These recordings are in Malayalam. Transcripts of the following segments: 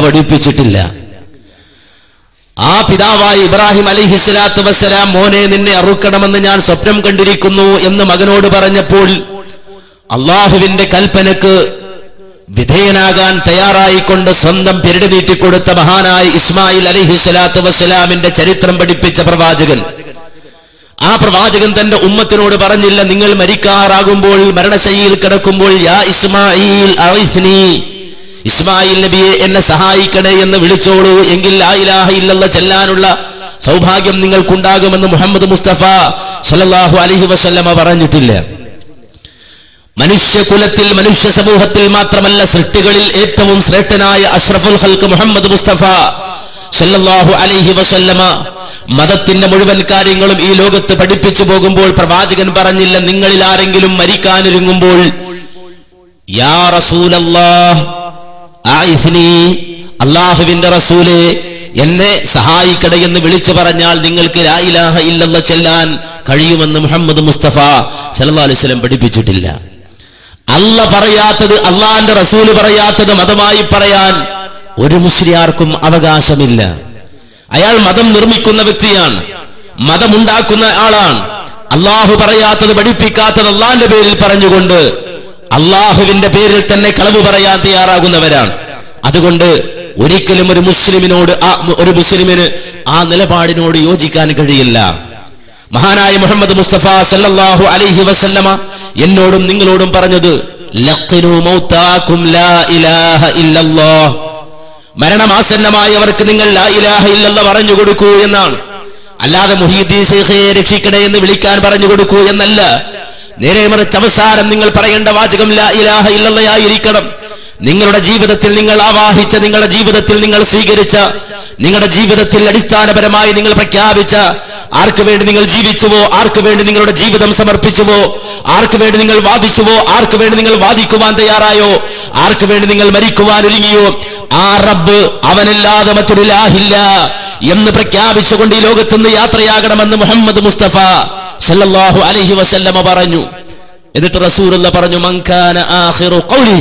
പഠിപ്പിച്ചിട്ടില്ല. ആ പിതാവായ ഇബ്രാഹിം അലൈഹിസ്സലാത്തു വസ്സലാം മോനെ നിന്നെ അറുക്കണമെന്ന് ഞാൻ സ്വപ്നം കണ്ടിരിക്കുന്നു എന്ന് മകനോട് പറഞ്ഞപ്പോൾ അള്ളാഹുവിന്റെ കൽപ്പനക്ക് വിധേയനാകാൻ തയ്യാറായിക്കൊണ്ട് സ്വന്തം പെരടി നീട്ടിക്കൊടുത്ത മഹാനായ ഇസ്മായിൽ അലൈഹിസ്സലാത്തു വസ്സലാമിന്റെ ചരിത്രം പഠിപ്പിച്ച പ്രവാചകൻ, ആ പ്രവാചകൻ തന്റെ ഉമ്മത്തിനോട് പറഞ്ഞില്ല, നിങ്ങൾ മരിക്കാറാകുമ്പോൾ മരണശയ്യയിൽ കിടക്കുമ്പോൾ യാ ഇസ്മായിൽ അഇസ്നി, ഇസ്മായിൽ നബിയെ എന്നെ സഹായിക്കണേ എന്ന് വിളിച്ചോളൂ, എങ്കിൽ ലാ ഇലാഹ ഇല്ലല്ലാഹ് ചെല്ലാനുള്ള സൗഭാഗ്യം നിങ്ങൾക്കുണ്ടാകുമെന്ന് മുഹമ്മദ് മുസ്തഫ സല്ലല്ലാഹു അലൈഹി വസല്ലമ പറഞ്ഞിട്ടില്ല. മനുഷ്യകുലത്തിൽ മനുഷ്യ സമൂഹത്തിൽ മാത്രമല്ല സൃഷ്ടികളിൽ ഏറ്റവും ശ്രേഷ്ഠനായ അഷ്റഫുൽ ഖൽഖ് മുഹമ്മദ് മുസ്തഫ സല്ലല്ലാഹു അലൈഹി വസല്ലമ മതത്തിന്റെ മുഴുവൻ കാര്യങ്ങളും ഈ ലോകത്ത് പഠിപ്പിച്ചു പോകുമ്പോൾ പ്രവാചകൻ പറഞ്ഞില്ല, നിങ്ങളിൽ ആരെങ്കിലും മരിക്കാനൊരുങ്ങുമ്പോൾ യാ റസൂലല്ലാഹ് അഇസ്നി, അല്ലാഹുവിന്റെ റസൂലേ എന്നെ സഹായിക്കണേ എന്ന് വിളിച്ചു പറഞ്ഞാൽ നിങ്ങൾക്ക് ലാ ഇലാഹ ഇല്ലല്ലാഹ് ചെല്ലാൻ കഴിയുമെന്ന് മുഹമ്മദ് മുസ്തഫ സല്ലല്ലാഹു അലൈഹി വസല്ലം പഠിപ്പിച്ചിട്ടില്ല. അല്ലാഹ് പറയാത്തത്, അള്ളാന്റെ റസൂല് പറയാത്തത് മതമായി പറയാൻ ഒരു മുസ്ലിയാർക്കും അവകാശമില്ല. അയാൾ മതം നിർമ്മിക്കുന്ന വ്യക്തിയാണ്, മതമുണ്ടാക്കുന്ന ആളാണ്. അള്ളാഹു പറയാത്തത് പഠിപ്പിക്കാത്തത് അള്ളാന്റെ പേരിൽ പറഞ്ഞുകൊണ്ട് അള്ളാഹുവിന്റെ പേരിൽ തന്നെ കളവ് പറയാൻ തയ്യാറാകുന്നവരാണ്. അതുകൊണ്ട് ഒരിക്കലും ഒരു മുസ്ലിമിന് ആ നിലപാടിനോട് യോജിക്കാൻ കഴിയില്ല. മഹാനായ മുഹമ്മദ് മുസ്തഫ സല്ലല്ലാഹു അലൈഹി വസല്ലമ എന്നോടും നിങ്ങളോടും പറഞ്ഞത് ലഖിനു മൗതാകും ലാ ഇലാഹ ഇല്ലല്ലാഹ്, മരണമാസന്നമായവർക്ക് നിങ്ങൾ ലാ ഇലാഹ ഇല്ലല്ലാഹ് പറഞ്ഞു കൊടുക്കൂ എന്നാണ്. അല്ലാതെ മുഹീദ്ദീൻ ശൈഖയെ രക്ഷിക്കണേ എന്ന് വിളിക്കാൻ പറഞ്ഞു കൊടുക്കൂ എന്നല്ല. നേരെ മറിച്ച് അവസാനം നിങ്ങൾ പറയേണ്ട വാചകം ലാ ഇലാഹ ഇല്ലല്ലാഹ് ആയിരിക്കണം. നിങ്ങളുടെ ജീവിതത്തിൽ നിങ്ങൾ ആവാഹിച്ച, നിങ്ങളുടെ ജീവിതത്തിൽ നിങ്ങൾ സ്വീകരിച്ച, നിങ്ങളുടെ ജീവിതത്തിൽ അടിസ്ഥാനപരമായി നിങ്ങൾ പ്രഖ്യാപിച്ച, ആർക്ക് വേണ്ടി നിങ്ങൾ ജീവിച്ചുവോ, ആർക്ക് വേണ്ടി നിങ്ങളുടെ ജീവിതം സമർപ്പിച്ചുവോ, ആർക്ക് വേണ്ടി നിങ്ങൾ വാദിച്ചുവോ, ആർക്ക് വേണ്ടി നിങ്ങൾ വാദിക്കുവാൻ തയ്യാറായോ, ആർക്ക് വേണ്ടി നിങ്ങൾ മരിക്കുവാൻ ഒരുങ്ങിയോ, ആ റബ്ബ് അവനല്ലാതെ മറ്റൊരു ഇലാഹില്ല എന്ന് പ്രഖ്യാപിച്ചുകൊണ്ട് ഈ ലോകത്തുനിന്ന് യാത്രയാകണമെന്ന് മുഹമ്മദ് മുസ്തഫ സല്ലല്ലാഹു അലൈഹി വസല്ലമ പറഞ്ഞു. എന്നിട്ട് റസൂലുള്ള പറഞ്ഞു, മൻ കാന ആഖിറു ഖൗലി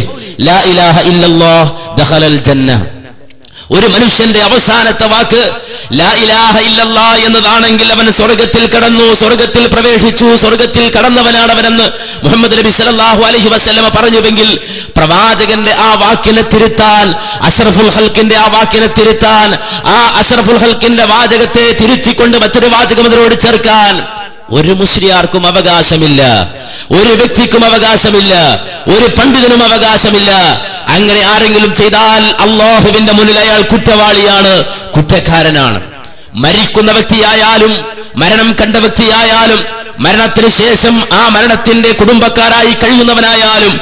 ലാ ഇലാഹ ഇല്ലല്ലാഹ് ദഖലൽ ജന്ന. ഒരു മനുഷ്യന്റെ അവസാനത്തെ വാക്ക് ലാ ഇലാഹ ഇല്ലല്ലാഹ് എന്നതാണെങ്കിൽ അവൻ സ്വർഗത്തിൽ കടന്നു, സ്വർഗത്തിൽ പ്രവേശിച്ചു, സ്വർഗത്തിൽ കടന്നവനാണ് അവനെന്ന് മുഹമ്മദ് നബി സല്ലല്ലാഹു അലൈഹി വസല്ലമ പറഞ്ഞുവെങ്കിൽ പ്രവാചകന്റെ ആ വാക്കിനെ തിരുത്താൻ, അഷ്റഫുൽ ഖൽഖിന്റെ ആ വാക്കിനെ തിരുത്താൻ, ആ അഷ്റഫുൽ ഖൽഖിന്റെ വാചകത്തെ തിരുത്തിക്കൊണ്ട് മറ്റൊരു വാചകം അതിനോട് ചേർക്കാൻ ഒരു മുസ്ലിയാർക്കും അവകാശമില്ല, ഒരു വ്യക്തിക്കും അവകാശമില്ല, ഒരു പണ്ഡിതനും അവകാശമില്ല. അങ്ങനെ ആരെങ്കിലും ചെയ്താൽ അള്ളാഹുവിന്റെ മുന്നിൽ അയാൾ കുറ്റവാളിയാണ്, കുറ്റക്കാരനാണ്. മരിക്കുന്ന വ്യക്തിയായാലും മരണം കണ്ട വ്യക്തിയായാലും മരണത്തിന് ശേഷം ആ മരണത്തിന്റെ കുടുംബക്കാരായി കഴിയുന്നവനായാലും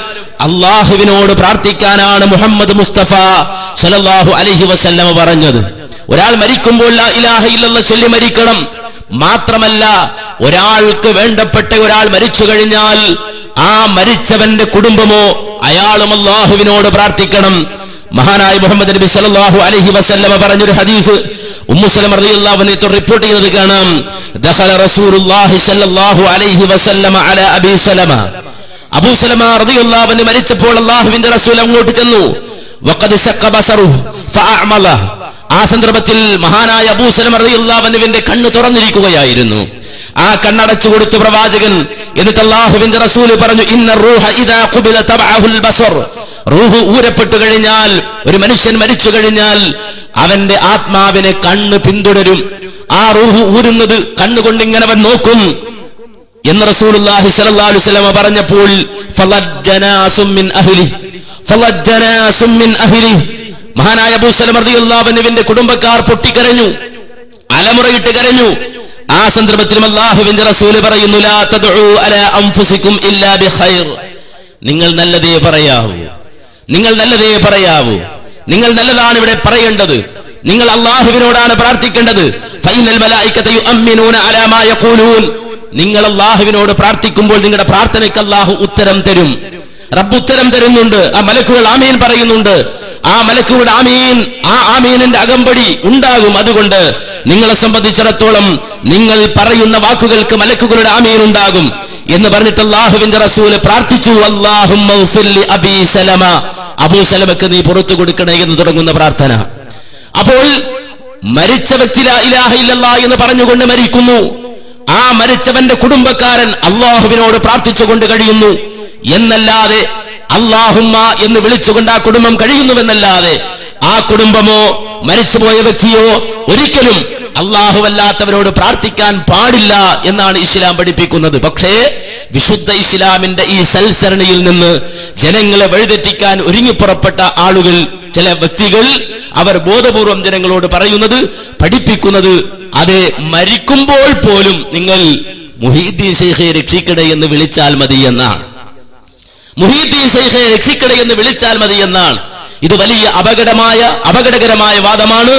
അള്ളാഹുവിനോട് പ്രാർത്ഥിക്കാനാണ് മുഹമ്മദ് മുസ്തഫ സല്ലല്ലാഹു അലൈഹി വസല്ലമ പറഞ്ഞത്. ഒരാൾ മരിക്കുമ്പോൾ ലാ ഇലാഹ ഇല്ലല്ലാഹ് ചൊല്ലി മരിക്കണം. മാത്രമല്ല, ഒരാൾക്ക് വേണ്ടപ്പെട്ട ഒരാൾ മരിച്ചു കഴിഞ്ഞാൽ ആ മരിച്ചവന്റെ കുടുംബമോ അയാളും അല്ലാഹുവിനോട് പ്രാർത്ഥിക്കണം. മഹാനായ മുഹമ്മദ് നബി സല്ലല്ലാഹു അലൈഹി വസല്ലമ പറഞ്ഞൊരു ഹദീസ് ഉമ്മു സലമ റളിയല്ലാഹു അൻഹ റിപ്പോർട്ട് ചെയ്യുന്നത് കാണാം. ദഖല റസൂലുള്ളാഹി സല്ലല്ലാഹു അലൈഹി വസല്ലമ അലാ അബീ സലമ. അബൂ സലമ റളിയല്ലാഹു അൻഹു മരിച്ചപ്പോൾ അല്ലാഹുവിന്റെ റസൂൽ അങ്ങോട്ട് ചെന്നു. വഖദ് ശഖ ബസറുഹു ഫഅഅമല. ആ സന്ദർഭത്തിൽ മഹാനായ അബൂ സലമ റളിയല്ലാഹു അൻഹുവിന്റെ കണ്ണ് തുറന്നിരിക്കുകയായിരുന്നു. ആ കണ്ണടച്ചു കൊടുത്തു പ്രവാചകൻ. എന്നിട്ട് അല്ലാഹുവിന്റെ റസൂൽ പറഞ്ഞു, ഇന്ന റൂഹ ഇദാ ഖുബില തബഅഹുൽ ബസർ. റൂഹ് ഊരപ്പെട്ടു കഴിഞ്ഞാൽ, ഒരു മനുഷ്യൻ മരിച്ചു കഴിഞ്ഞാൽ അവന്റെ ആത്മാവിനെ കണ്ണ് പിന്തുടരും. ആ റൂഹ് ഊരുന്നത് കണ്ണുകൊണ്ട് ഇങ്ങനെ അവൻ നോക്കും എന്ന് റസൂലുള്ളാഹി സ്വല്ലല്ലാഹു അലൈഹി വസല്ലം പറഞ്ഞപ്പോൾ ഫളജ്ജനാസും മിൻ അഹ്ലി, ഫളജ്ജനാസും മിൻ അഹ്ലി. മഹാനായ അബൂ സലമ റളിയല്ലാഹു അൻഹുവിന്റെ കുടുംബക്കാർ പൊട്ടിക്കരഞ്ഞു, അലമുറയിട്ട് കരഞ്ഞു. ആ സന്ദർഭത്തിലും അല്ലാഹുവിന്റെ റസൂൽ പറയുന്നു, ലാ തദ്ഉ അലാ അൻഫുസികും ഇല്ലാ ബിഖൈർ. നിങ്ങൾ നല്ലതേ പറയാവൂ, നിങ്ങൾ നല്ലതേ പറയാവൂ, നിങ്ങൾ നല്ലതാണ് ഇവിടെ പറയേണ്ടത്, നിങ്ങൾ അല്ലാഹുവിനോടാണ് പ്രാർത്ഥിക്കേണ്ടത്. ഫൈനൽ മലായികത യുഅമ്മിനൂന അലാ മാ യഖൂലൂൻ. നിങ്ങൾ അല്ലാഹുവിനോട് പ്രാർത്ഥിക്കുമ്പോൾ നിങ്ങളുടെ പ്രാർത്ഥനയ്ക്ക് അല്ലാഹു ഉത്തരം തരും. റബ്ബ് ഉത്തരം തരുന്നുണ്ട്. ആ മലക്കുകൾ ആമീൻ പറയുന്നുണ്ട്. ആ മലക്കുകളുടെ ആമീൻ, ആ ആമീനിന്റെ അകമ്പടി ഉണ്ടാകും. അതുകൊണ്ട് നിങ്ങളെ സംബന്ധിച്ചിടത്തോളം നിങ്ങൾ പറയുന്ന വാക്കുകൾക്ക് മലക്കുകളുടെ ആമീൻ ഉണ്ടാകും എന്ന് പറഞ്ഞിട്ട് അല്ലാഹുവിന്റെ റസൂൽ പ്രാർത്ഥിച്ചു, അല്ലാഹുമ്മ ഗ്ഫിർ ലി അബീ സലമ. അബൂ സലമക്ക് നീ പുറത്തു കൊടുക്കണേ എന്ന് തുടങ്ങുന്ന പ്രാർത്ഥന. അപ്പോൾ മരിച്ച വ്യക്തി ലാ ഇലാഹ ഇല്ലല്ലാഹ് എന്ന് പറഞ്ഞുകൊണ്ട് മരിക്കുന്നു. ആ മരിച്ചവന്റെ കുടുംബക്കാരൻ അല്ലാഹുവിനോട് പ്രാർത്ഥിച്ചുകൊണ്ട് കഴിയുന്നു എന്നല്ലാതെ, അല്ലാഹുമ്മ എന്ന് വിളിച്ചുകൊണ്ട് ആ കുടുംബം കഴിയുന്നുവെന്നല്ലാതെ ആ കുടുംബമോ മരിച്ചുപോയ വ്യക്തിയോ ഒരിക്കലും അല്ലാഹുവല്ലാത്തവരോട് പ്രാർത്ഥിക്കാൻ പാടില്ല എന്നാണ് ഇസ്ലാം പഠിപ്പിക്കുന്നത്. പക്ഷേ വിശുദ്ധ ഇസ്ലാമിന്റെ ഈ സൽസരണിയിൽ നിന്ന് ജനങ്ങളെ വഴിതെറ്റിക്കാൻ ഒരുങ്ങിപ്പുറപ്പെട്ട ആളുകൾ, ചില വ്യക്തികൾ, അവർ ബോധപൂർവം ജനങ്ങളോട് പറയുന്നത്, പഠിപ്പിക്കുന്നത്, അതെ, മരിക്കുമ്പോൾ പോലും നിങ്ങൾ മുഹീദ്ദീൻ ശൈഖെ രക്ഷിക്കണേ എന്ന് വിളിച്ചാൽ മതി എന്നാണ്. മുഹീദ്ദീൻ ശൈഖെ രക്ഷിക്കണേ എന്ന് വിളിച്ചാൽ മതി എന്നാണ്. ഇത് വലിയ അപകടകരമായ വാദമാണ്.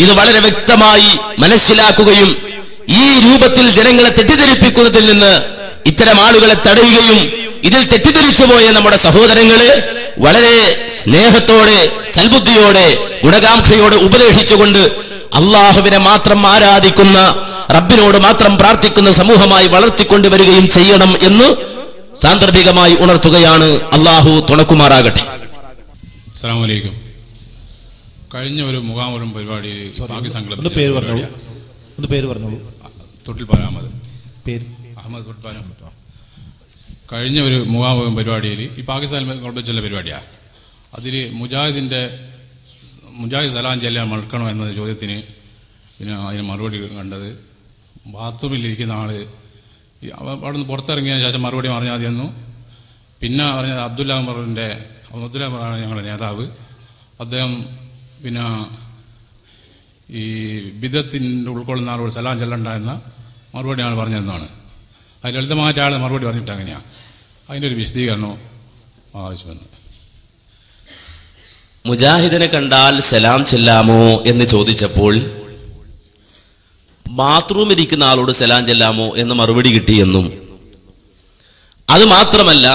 ഇത് വളരെ വ്യക്തമായി മനസ്സിലാക്കുകയും ഈ രൂപത്തിൽ ജനങ്ങളെ തെറ്റിദ്ധരിപ്പിക്കുന്നതിൽ നിന്ന് ഇത്തരം ആളുകളെ തടയുകയും ഇതിൽ തെറ്റിദ്ധരിച്ചു പോയ നമ്മുടെ സഹോദരങ്ങളെ വളരെ സ്നേഹത്തോടെ, സൽബുദ്ധിയോടെ, ഗുണകാംക്ഷയോടെ ഉപദേശിച്ചുകൊണ്ട് അള്ളാഹുവിനെ മാത്രം ആരാധിക്കുന്ന, റബ്ബിനോട് മാത്രം പ്രാർത്ഥിക്കുന്ന സമൂഹമായി വളർത്തിക്കൊണ്ടുവരികയും ചെയ്യണം എന്ന് സാന്ദർഭികമായി ഉണർത്തുകയാണ്. അള്ളാഹു തുണക്കുമാറാകട്ടെ. അസ്സലാമു അലൈക്കും. കഴിഞ്ഞ ഒരു മുഖാമുഖം പരിപാടിയിൽ തൊട്ടിൽപ്പാലം അഹമ്മദ് തൊട്ടിൽപ്പാലം കഴിഞ്ഞ ഒരു മുഖാമുഖം പരിപാടിയിൽ ഈ പാകിസ്ഥാൻ കുഴപ്പച്ചുള്ള പരിപാടിയാണ്. അതിൽ മുജാഹിദ് സലാം ചെല്ലാൻ മറക്കണോ എന്ന ചോദ്യത്തിന് പിന്നെ അതിന് മറുപടി കണ്ടത്, ബാത്റൂമിലിരിക്കുന്ന ആള് അവിടെ നിന്ന് പുറത്തിറങ്ങിയതിന് ശേഷം മറുപടി പറഞ്ഞാൽ മതിയെന്നു. പിന്നെ പറഞ്ഞത് അബ്ദുല്ല ഉമറാണ് ഞങ്ങളുടെ നേതാവ്. അദ്ദേഹം പിന്നെ ഈ ബിദത്തിന്റെ ഉൾക്കൊള്ളുന്ന ആളോട് സലാം ചെല്ലണ്ട എന്ന മറുപടി ആൾ പറഞ്ഞതെന്നാണ്. അതിൽ ലളിതമായിട്ട് ആൾ മറുപടി പറഞ്ഞിട്ട് അങ്ങനെയാണ്. അതിൻ്റെ ഒരു വിശദീകരണവും ആവശ്യമെന്ന്. മുജാഹിദിനെ കണ്ടാൽ സലാം ചെല്ലാമോ എന്ന് ചോദിച്ചപ്പോൾ ബാത്റൂമിൽ ഇരിക്കുന്ന ആളോട് സലാം ചെല്ലാമോ എന്ന് മറുപടി കിട്ടിയെന്നും, അത് മാത്രമല്ല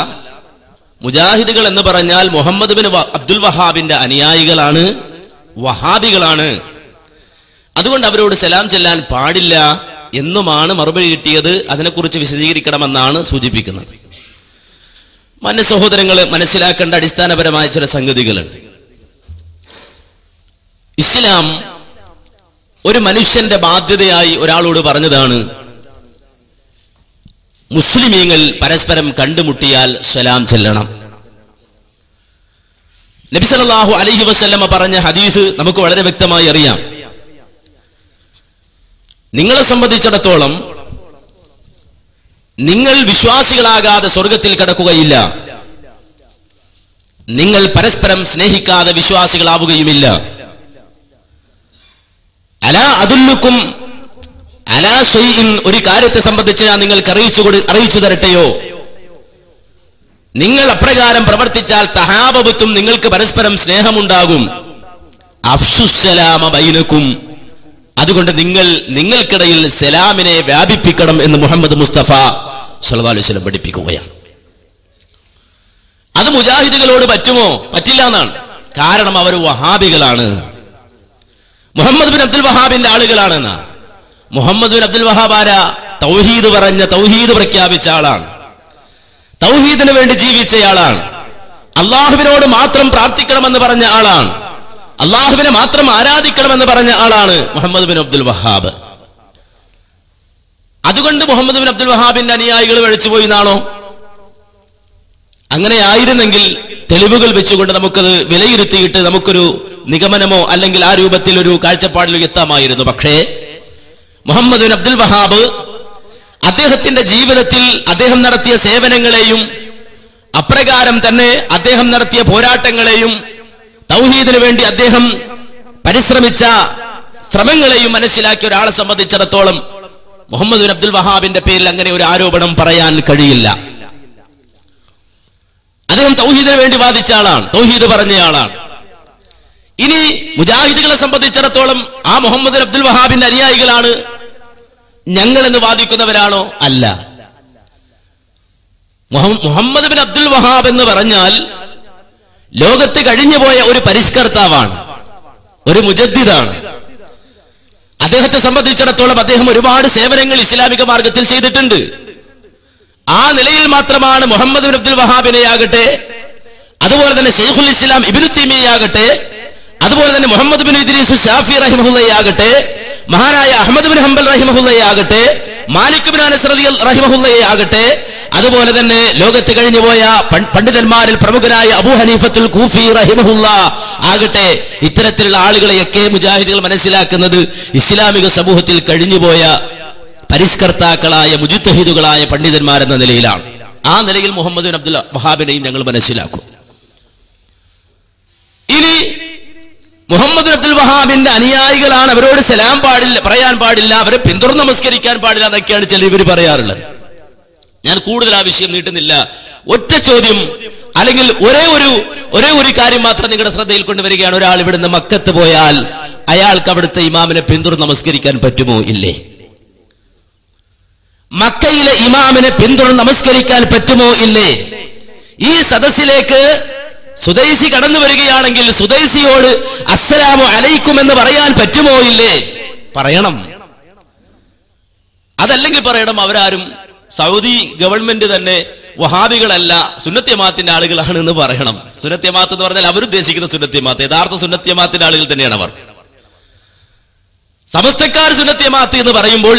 മുജാഹിദുകൾ എന്ന് പറഞ്ഞാൽ മുഹമ്മദ് ബിൻ അബ്ദുൽ വഹാബിന്റെ അനുയായികളാണ്, വഹാബികളാണ്, അതുകൊണ്ട് അവരോട് സലാം ചെല്ലാൻ പാടില്ല എന്നുമാണ് മറുപടി കിട്ടിയത്. അതിനെക്കുറിച്ച് വിശദീകരിക്കണമെന്നാണ് സൂചിപ്പിക്കുന്നത്. മാന്യ സഹോദരങ്ങൾ, മനസ്സിലാക്കേണ്ട അടിസ്ഥാനപരമായ ചില സംഗതികളുണ്ട്. ഇസ്ലാം ഒരു മനുഷ്യന്റെ ബാധ്യതയായി ഒരാളോട് പറഞ്ഞതാണ്, മുസ്ലിമീങ്ങൾ പരസ്പരം കണ്ടുമുട്ടിയാൽ സലാം ചെല്ലണം. നബി സല്ലല്ലാഹു അലൈഹി വസല്ലമ പറഞ്ഞ ഹദീസ് നമുക്ക് വളരെ വ്യക്തമായി അറിയാം. നിങ്ങളെ സംബന്ധിച്ചിടത്തോളം നിങ്ങൾ വിശ്വാസികളാകാതെ സ്വർഗത്തിൽ കടക്കുകയില്ല, നിങ്ങൾ പരസ്പരം സ്നേഹിക്കാതെ വിശ്വാസികളാവുകയുമില്ല. അലാ അദുല്ലുക്കും അലാ ഷൈഇൻ, ഒരു കാര്യത്തെ സംബന്ധിച്ച് ഞാൻ നിങ്ങൾക്ക് അറിയിച്ചു തരട്ടെയോ? നിങ്ങൾ അപ്രകാരം പ്രവർത്തിച്ചാൽ തഹാബബത്തും, നിങ്ങൾക്ക് പരസ്പരം സ്നേഹമുണ്ടാകും. അഫ്ശുസ്സലാമ ബൈനക്കും, അതുകൊണ്ട് നിങ്ങൾക്കിടയിൽ സലാമിനെ വ്യാപിപ്പിക്കണം എന്ന് മുഹമ്മദ് മുസ്തഫ സല്ലല്ലാഹു അലൈഹി വസല്ലം പഠിപ്പിക്കുകയാണ്. അത് മുജാഹിദുകളോട് പറ്റുമോ? പറ്റില്ല എന്നാണ്. കാരണം അവർ വഹാബികളാണ്, മുഹമ്മദ് ബിൻ അബ്ദുൽ വഹാബിന്റെ ആളുകളാണെന്ന. മുഹമ്മദ് ബിൻ അബ്ദുൽ വഹാബ് ആരാ? തൗഹീദ് പ്രഖ്യാപിച്ച ആളാണ്, തൗഹീദിന് വേണ്ടി ജീവിച്ചയാളാണ്, അള്ളാഹുവിനോട് മാത്രം പ്രാർത്ഥിക്കണമെന്ന് പറഞ്ഞ ആളാണ്, അള്ളാഹുവിനെ മാത്രം ആരാധിക്കണമെന്ന് പറഞ്ഞ ആളാണ് മുഹമ്മദ് ബിൻ അബ്ദുൽ വഹാബ്. അതുകൊണ്ട് മുഹമ്മദ് ബിൻ അബ്ദുൽ വഹാബിന്റെ അനുയായികൾ വഴിച്ചുപോയി എന്നാണോ? അങ്ങനെ ആയിരുന്നെങ്കിൽ തെളിവുകൾ വെച്ചുകൊണ്ട് നമുക്കത് വിലയിരുത്തിയിട്ട് നമുക്കൊരു നിഗമനമോ അല്ലെങ്കിൽ ആ രൂപത്തിൽ ഒരു കാഴ്ചപ്പാടിലോ എത്താമായിരുന്നു. പക്ഷേ മുഹമ്മദ് ബിൻ അബ്ദുൽ വഹാബ് അദ്ദേഹത്തിന്റെ ജീവിതത്തിൽ അദ്ദേഹം നടത്തിയ സേവനങ്ങളെയും അപ്രകാരം തന്നെ അദ്ദേഹം നടത്തിയ പോരാട്ടങ്ങളെയും തൗഹീദിന് വേണ്ടി അദ്ദേഹം പരിശ്രമിച്ച ശ്രമങ്ങളെയും മനസ്സിലാക്കിയ ഒരാളെ സംബന്ധിച്ചിടത്തോളം മുഹമ്മദ് ബിൻ അബ്ദുൽ വഹാബിന്റെ പേരിൽ അങ്ങനെ ഒരു ആരോപണം പറയാൻ കഴിയില്ല. അദ്ദേഹം തൗഹീദിന് വേണ്ടി വാദിച്ച ആളാണ്, തൗഹീദ് പറഞ്ഞയാളാണ്. ഇനി മുജാഹിദുകളെ സംബന്ധിച്ചിടത്തോളം ആ മുഹമ്മദ് ബിൻ അബ്ദുൽ വഹാബിന്റെ അനുയായികളാണ് ഞങ്ങൾ എന്ന് വാദിക്കുന്നവരാണോ? അല്ല. മുഹമ്മദ് ബിൻ അബ്ദുൽ വഹാബ് എന്ന് പറഞ്ഞാൽ ലോകത്ത് കഴിഞ്ഞുപോയ ഒരു പരിഷ്കർത്താവാണ്, ഒരു മുജദ്ദിദാണ്. അദ്ദേഹത്തെ സംബന്ധിച്ചിടത്തോളം അദ്ദേഹം ഒരുപാട് സേവനങ്ങൾ ഇസ്ലാമിക മാർഗത്തിൽ ചെയ്തിട്ടുണ്ട്. ആ നിലയിൽ മാത്രമാണ് മുഹമ്മദ് ബിൻ അബ്ദുൽ വഹാബിനെയാകട്ടെ അതുപോലെ തന്നെ ശൈഖുൽ ഇസ്ലാം ഇബ്നു തൈമിയ്യയാകട്ടെ, അതുപോലെ തന്നെ മുഹമ്മദ് ബിൻ ഇദ്രീസ് ശാഫി റഹിമഹുല്ലയാകട്ടെ, മഹാനായ അഹ്മദ് ബിൻ ഹംബൽ റഹിമഹുല്ലയാകട്ടെ, മാലിക് ബിൻ അനസ് റഹിമഹുല്ലയാകട്ടെ, അതുപോലെ തന്നെ ലോകത്ത് കഴിഞ്ഞുപോയ പണ്ഡിതന്മാരിൽ പ്രമുഖനായ അബൂ ഹനീഫത്തുൽ കൂഫി റഹിമഹുല്ല ആകട്ടെ, ഇത്തരത്തിലുള്ള ആളുകളെയൊക്കെ മുജാഹിദുകൾ മനസ്സിലാക്കുന്നത് ഇസ്ലാമിക സമൂഹത്തിൽ കഴിഞ്ഞുപോയ പരിഷ്കർത്താക്കളായ മുജ്തഹിദുകളായ പണ്ഡിതന്മാരെന്ന നിലയിലാണ്. ആ നിലയിൽ മുഹമ്മദ് ബിൻ അബ്ദുൽ വഹാബിനെയും ഞങ്ങൾ മനസ്സിലാക്കും. ഇനി മുഹമ്മദ് അബ്ദുൽ വഹാബിന്റെ അനുയായികളാണ്, അവരോട് സലാം പറയാൻ പാടില്ല, അവരെ പിന്തുടർന്ന് നമസ്കരിക്കാൻ പാടില്ല എന്നൊക്കെയാണ് ചിലർ പറയാറുള്ളത്. ഞാൻ കൂടുതൽ ആ വിഷയം നീട്ടുന്നില്ല. ഒറ്റ ചോദ്യം, അല്ലെങ്കിൽ ഒരേ ഒരു കാര്യം മാത്രം നിങ്ങളുടെ ശ്രദ്ധയിൽ കൊണ്ടുവരികയാണ്. ഒരാൾ ഇവിടുന്ന് മക്കത്ത് പോയാൽ അയാൾക്ക് അവിടുത്തെ ഇമാമിനെ പിന്തുടർന്ന് നമസ്കരിക്കാൻ പറ്റുമോ ഇല്ലേ? മക്കയിലെ ഇമാമിനെ പിന്തുടർന്ന് നമസ്കരിക്കാൻ പറ്റുമോ ഇല്ലേ? ഈ സദസ്സിലേക്ക് സുദൈസി കടന്നു വരികയാണെങ്കിൽ സുദൈസിയോട് അസ്സലാമു അലൈക്കും എന്ന് പറയാൻ പറ്റുമോ ഇല്ലേ? പറയണം. അതല്ലെങ്കിൽ പറയണം അവരാരും സൗദി ഗവൺമെന്റ് തന്നെ വഹാബികളല്ല, സുന്നത്ത് ജമാഅത്തിന്റെ ആളുകളാണ് എന്ന് പറയണം. സുന്നത്ത് ജമാഅത്ത് എന്ന് പറഞ്ഞാൽ അവരുദ്ദേശിക്കുന്ന സുന്നത്ത് ജമാഅത്ത്, യഥാർത്ഥ സുന്നത്ത് ജമാഅത്തിന്റെ ആളുകൾ തന്നെയാണ് അവർ. സമസ്തക്കാർ സുന്നത്ത് ജമാഅത്ത് എന്ന് പറയുമ്പോൾ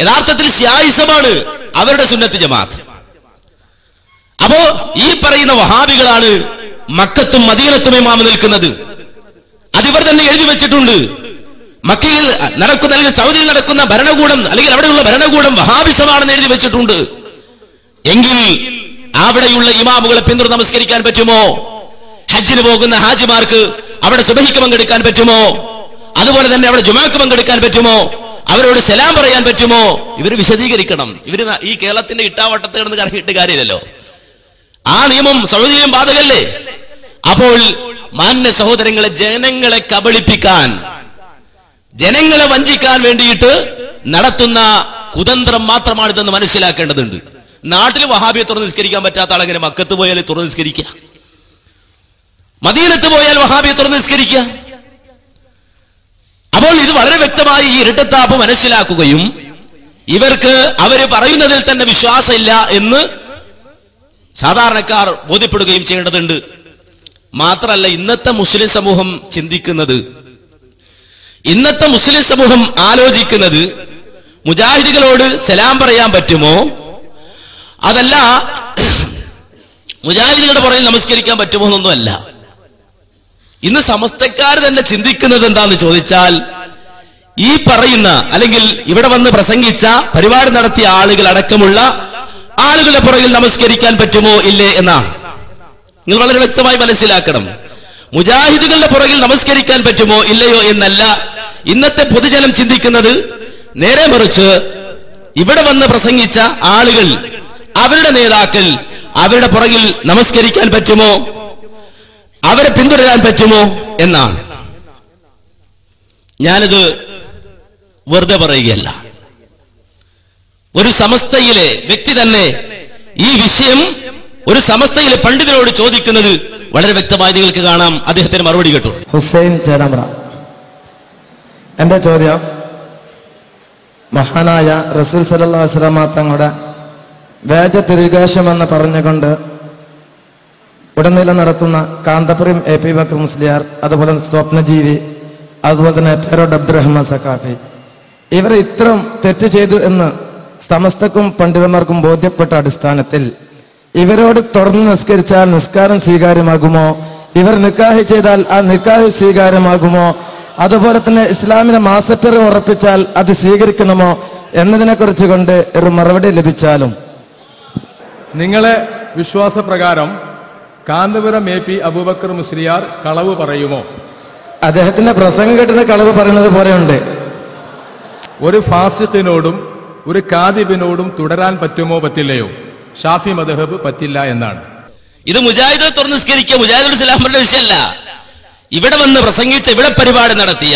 യഥാർത്ഥത്തിൽ ശിയായിസമാണ് അവരുടെ സുന്നത്ത് ജമാഅത്ത്. അപ്പോ ഈ പറയുന്ന വഹാബികളാണ് മക്കത്തും മദീനത്തും ഇമാം നിൽക്കുന്നത്. അതിവർ തന്നെ എഴുതി വെച്ചിട്ടുണ്ട്. മക്കയിൽ നടക്കുന്ന അല്ലെങ്കിൽ സൗദിയിൽ നടക്കുന്ന ഭരണകൂടം അല്ലെങ്കിൽ അവിടെയുള്ള ഭരണകൂടം വഹാബിസമാണെന്ന് എഴുതി വെച്ചിട്ടുണ്ട്. എങ്കിൽ അവിടെയുള്ള ഇമാമുകളെ പിന്തുടർന്ന് നമസ്കരിക്കാൻ പറ്റുമോ? ഹജ്ജിന് പോകുന്ന ഹാജിമാർക്ക് അവിടെ സുബഹിക്ക് പങ്കെടുക്കാൻ പറ്റുമോ? അതുപോലെ തന്നെ അവിടെ ജുമാക്ക് പങ്കെടുക്കാൻ പറ്റുമോ? അവരോട് സലാം പറയാൻ പറ്റുമോ? ഇവർ വിശദീകരിക്കണം. ഇവര് ഈ കേരളത്തിന്റെ ഇട്ടാവട്ടത്ത് കിടന്ന് കറങ്ങിയിട്ട് കാര്യമില്ലല്ലോ. ആ നിയമം സൗദിയിലും ബാധകല്ലേ? അപ്പോൾ മാന്യ സഹോദരങ്ങളെ, ജനങ്ങളെ കബളിപ്പിക്കാൻ, ജനങ്ങളെ വഞ്ചിക്കാൻ വേണ്ടിയിട്ട് നടത്തുന്ന കുതന്ത്രം മാത്രമാണിതെന്ന് മനസ്സിലാക്കേണ്ടതുണ്ട്. നാട്ടിൽ വഹാബിയെ തുറന്ന് നിസ്കരിക്കാൻ പറ്റാത്ത ആളെങ്ങനെ മക്കത്ത് പോയാൽ തുറന്ന് നിസ്കരിക്കുക? മദീനത്ത് പോയാൽ വഹാബിയെ തുറന്ന് നിസ്കരിക്കുക? അപ്പോൾ ഇത് വളരെ വ്യക്തമായി ഈ ഇരട്ടത്താപ്പ് മനസ്സിലാക്കുകയും ഇവർക്ക് അവര് പറയുന്നതിൽ തന്നെ വിശ്വാസമില്ല എന്ന് സാധാരണക്കാർ ബോധ്യപ്പെടുകയും ചെയ്യേണ്ടതുണ്ട്. മാത്രമല്ല, ഇന്നത്തെ മുസ്ലിം സമൂഹം ചിന്തിക്കുന്നത്, ഇന്നത്തെ മുസ്ലിം സമൂഹം ആലോചിക്കുന്നത് മുജാഹിദുകളോട് സലാം പറയാൻ പറ്റുമോ, അതല്ല മുജാഹിദുകളുടെ പുറകിൽ നമസ്കരിക്കാൻ പറ്റുമോ എന്നൊന്നുമല്ല. ഇന്ന് സമസ്തക്കാർ തന്നെ ചിന്തിക്കുന്നത് എന്താന്ന് ചോദിച്ചാൽ, ഈ പറയുന്ന അല്ലെങ്കിൽ ഇവിടെ വന്ന് പ്രസംഗിച്ച പരിപാടി നടത്തിയ ആളുകൾ അടക്കമുള്ള ആളുകളുടെ പുറകിൽ നമസ്കരിക്കാൻ പറ്റുമോ ഇല്ലേ എന്നാണ്. നിങ്ങൾ വളരെ വ്യക്തമായി മനസ്സിലാക്കണം. മുജാഹിദുകളുടെ പുറകിൽ നമസ്കരിക്കാൻ പറ്റുമോ ഇല്ലയോ എന്നല്ല ഇന്നത്തെ പൊതുജനം ചിന്തിക്കുന്നത്. നേരെ മറിച്ച് ഇവിടെ വന്ന് പ്രസംഗിച്ച ആളുകൾ, അവരുടെ നേതാക്കൾ, അവരുടെ പുറകിൽ നമസ്കരിക്കാൻ പറ്റുമോ, അവരെ പിന്തുടരാൻ പറ്റുമോ എന്നാണ്. ഞാനിത് വെറുതെ പറയുകയല്ല. ഒരു സമസ്തയിലെ വ്യക്തി തന്നെ ഈ വിഷയം ഒരു സമസ്തയിലെ പണ്ഡിതരോട് ചോദിക്കുന്നത് വളരെ വ്യക്തമായി നിങ്ങൾക്ക് കാണാം. അദ്ദേഹത്തിന് മറുപടി കേട്ടു. ഹുസൈൻ ചേരാമ്പ്ര. എന്റെ ചോദ്യം, മഹാനായ റസൂൽ സല്ലല്ലാഹു അലൈഹി വസല്ലം തങ്ങളുടെ വേദ തിരുകേശമെന്ന് പറഞ്ഞുകൊണ്ട് ഉടനീളം നടത്തുന്ന കാന്തപുരം AP ബക്കർ മുസ്ലിയാർ, അതുപോലെ സ്വപ്നജീവി, അതുപോലെ തന്നെ പേരോട് അബ്ദുറഹ്മാൻ സഖാഫി, ഇവർ ഇത്തരം തെറ്റ് ചെയ്തു എന്ന് സമസ്തക്കും പണ്ഡിതന്മാർക്കും ബോധ്യപ്പെട്ട അടിസ്ഥാനത്തിൽ ഇവരോട് തുറന്ന് നിസ്കരിച്ചാൽ നിസ്കാരം സ്വീകാര്യമാകുമോ? ഇവർ നിക്കാഹ് ചെയ്താൽ ആ നിക്കാഹ് സ്വീകാര്യമാകുമോ? അതുപോലെ തന്നെ ഇസ്ലാമിനെ മാസപ്പിറവ് ഉറപ്പിച്ചാൽ അത് സ്വീകരിക്കണമോ എന്നതിനെ കുറിച്ച് കൊണ്ട് ഒരു മറുപടി ലഭിച്ചാലും. നിങ്ങളെ വിശ്വാസപ്രകാരം കാന്തപുരം AP അബൂബക്കർ മുസ്ലിയാർ കളവ് പറയുമോ? അദ്ദേഹത്തിന്റെ പ്രസംഗം കേട്ടുന്ന കളവ് പറയുന്നത് പോലെയുണ്ട്. ഒരു ഫാസിഖിനോടും ഒരു കാദിബിനോടും തുടരാൻ പറ്റുമോ പറ്റില്ലയോ? ഷാഫി മദ്ഹബ് പറ്റില്ല എന്നാണ്. ഇത് മുജാഹിദുകൾ തുറന്ന് നിസ്കരിക്കുക, മുജാഹിദുൽ ഇസ്ലാമിന്റെ വിഷയമല്ല. ഇവിടെ വന്ന് പ്രസംഗിച്ച, ഇവിടെ പരിപാടി നടത്തിയ,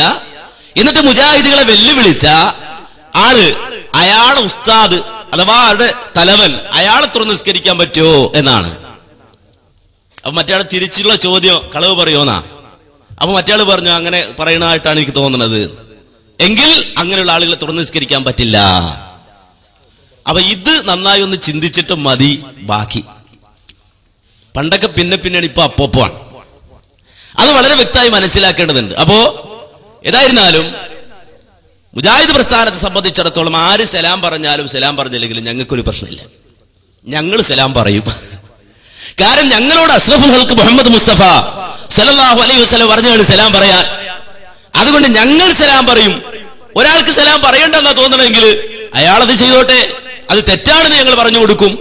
എന്നിട്ട് മുജാഹിദുകളെ വെല്ലുവിളിച്ച ആള്, അയാളെ ഉസ്താദ് അഥവാ അവരുടെ തലവൻ, അയാളെ തുറന്ന് നിസ്കരിക്കാൻ പറ്റുമോ എന്നാണ്. അപ്പൊ മറ്റയാൾ തിരിച്ചുള്ള ചോദ്യം, കളവ് പറയുമോന്നാ. അപ്പൊ മറ്റയാൾ പറഞ്ഞു, അങ്ങനെ പറയണതായിട്ടാണ് എനിക്ക് തോന്നുന്നത്. എങ്കിൽ അങ്ങനെയുള്ള ആളുകളെ തുറന്ന് നിസ്കരിക്കാൻ പറ്റില്ല. അപ്പൊ ഇത് നന്നായി ഒന്ന് ചിന്തിച്ചിട്ട് മതി ബാക്കി. പണ്ടൊക്കെ പിന്നെയാണ്, ഇപ്പൊ അപ്പോപ്പാണ്. അത് വളരെ വ്യക്തമായി മനസ്സിലാക്കേണ്ടതുണ്ട്. അപ്പോ ഏതായിരുന്നാലും മുജാഹിദ് പ്രസ്ഥാനത്തെ സംബന്ധിച്ചിടത്തോളം ആര് സലാം പറഞ്ഞാലും സലാം പറഞ്ഞില്ലെങ്കിലും ഞങ്ങൾക്കൊരു പ്രശ്നമില്ല. ഞങ്ങൾ സലാം പറയും. കാരണം ഞങ്ങളോട് അഷ്റഫുൽ ഖൽഖ് മുഹമ്മദ് മുസ്തഫ സല്ലല്ലാഹു അലൈഹി വസല്ലം പറഞ്ഞാണ് സലാം പറയാൻ. അതുകൊണ്ട് ഞങ്ങൾ സലാം പറയും. ഒരാൾക്ക് സലാം പറയണ്ടെന്നാ തോന്നണമെങ്കിൽ അയാളത് ചെയ്തോട്ടെ, അത് തെറ്റാണെന്ന് ഞങ്ങൾ പറഞ്ഞു കൊടുക്കും.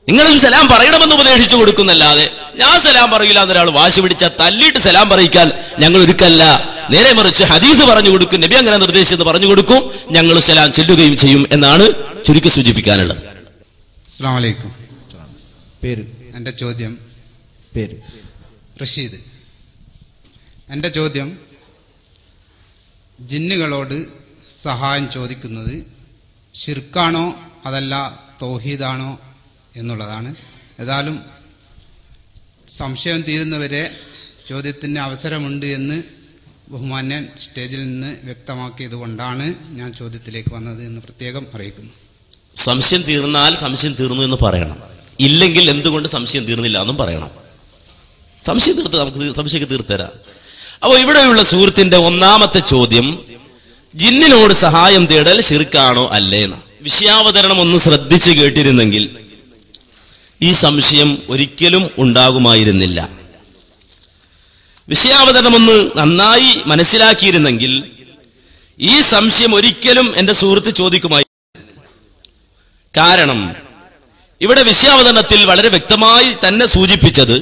നിങ്ങളും സലാം പറയണമെന്ന് ഉപദേശിച്ചു കൊടുക്കുന്നല്ലാതെ ഞാൻ സലാം പറയില്ല എന്നൊരാൾ വാശി പിടിച്ചാൽ തല്ലിയിട്ട് സലാം പറയിക്കാൻ ഞങ്ങൾ ഒരുക്കല്ല. നേരെ മറിച്ച് ഹദീസ് പറഞ്ഞു കൊടുക്കും, നബി അങ്ങനെ നിർദ്ദേശിച്ചത് പറഞ്ഞു കൊടുക്കും, ഞങ്ങൾ സലാം ചെല്ലുകയും ചെയ്യും എന്നാണ് ചുരുക്കി സൂചിപ്പിക്കാനുള്ളത്. അസ്സലാമു അലൈക്കും. പേര്? എൻ്റെ ചോദ്യം പേര് റഷീദ്. എൻ്റെ ചോദ്യം ജിന്നുകളോട് സഹായം ചോദിക്കുന്നത് ശിർക്കാണോ അതല്ല തൗഹീദാണോ എന്നുള്ളതാണ്. ഏതായാലും സംശയം തീരുന്നവരെ ചോദ്യത്തിന് അവസരമുണ്ട് എന്ന് ബഹുമാന്യൻ സ്റ്റേജിൽ നിന്ന് വ്യക്തമാക്കിയത് കൊണ്ടാണ് ഞാൻ ചോദ്യത്തിലേക്ക് വന്നത് എന്ന് പ്രത്യേകം അറിയിക്കുന്നു. സംശയം തീർന്നാൽ സംശയം തീർന്നു എന്ന് പറയണം, ഇല്ലെങ്കിൽ എന്തുകൊണ്ട് സംശയം തീർന്നില്ല എന്നും പറയണം. സംശയം തീർത്ത് നമുക്ക് സംശയം തീർത്തരാം. അപ്പോൾ ഇവിടെയുള്ള സുഹൃത്തിന്റെ ഒന്നാമത്തെ ചോദ്യം ജിന്നിനോട് സഹായം തേടൽ ശിർക്കാണോ അല്ലേന്ന്. വിഷയാവതരണം ഒന്ന് ശ്രദ്ധിച്ചു കേട്ടിരുന്നെങ്കിൽ ഈ സംശയം ഒരിക്കലും ഉണ്ടാകുമായിരുന്നില്ല. വിഷയാവതരണം ഒന്ന് നന്നായി മനസ്സിലാക്കിയിരുന്നെങ്കിൽ ഈ സംശയം ഒരിക്കലും എന്റെ സുഹൃത്ത് ചോദിക്കുമായി. കാരണം ഇവിടെ വിഷയാവതരണത്തിൽ വളരെ വ്യക്തമായി തന്നെ സൂചിപ്പിച്ചത്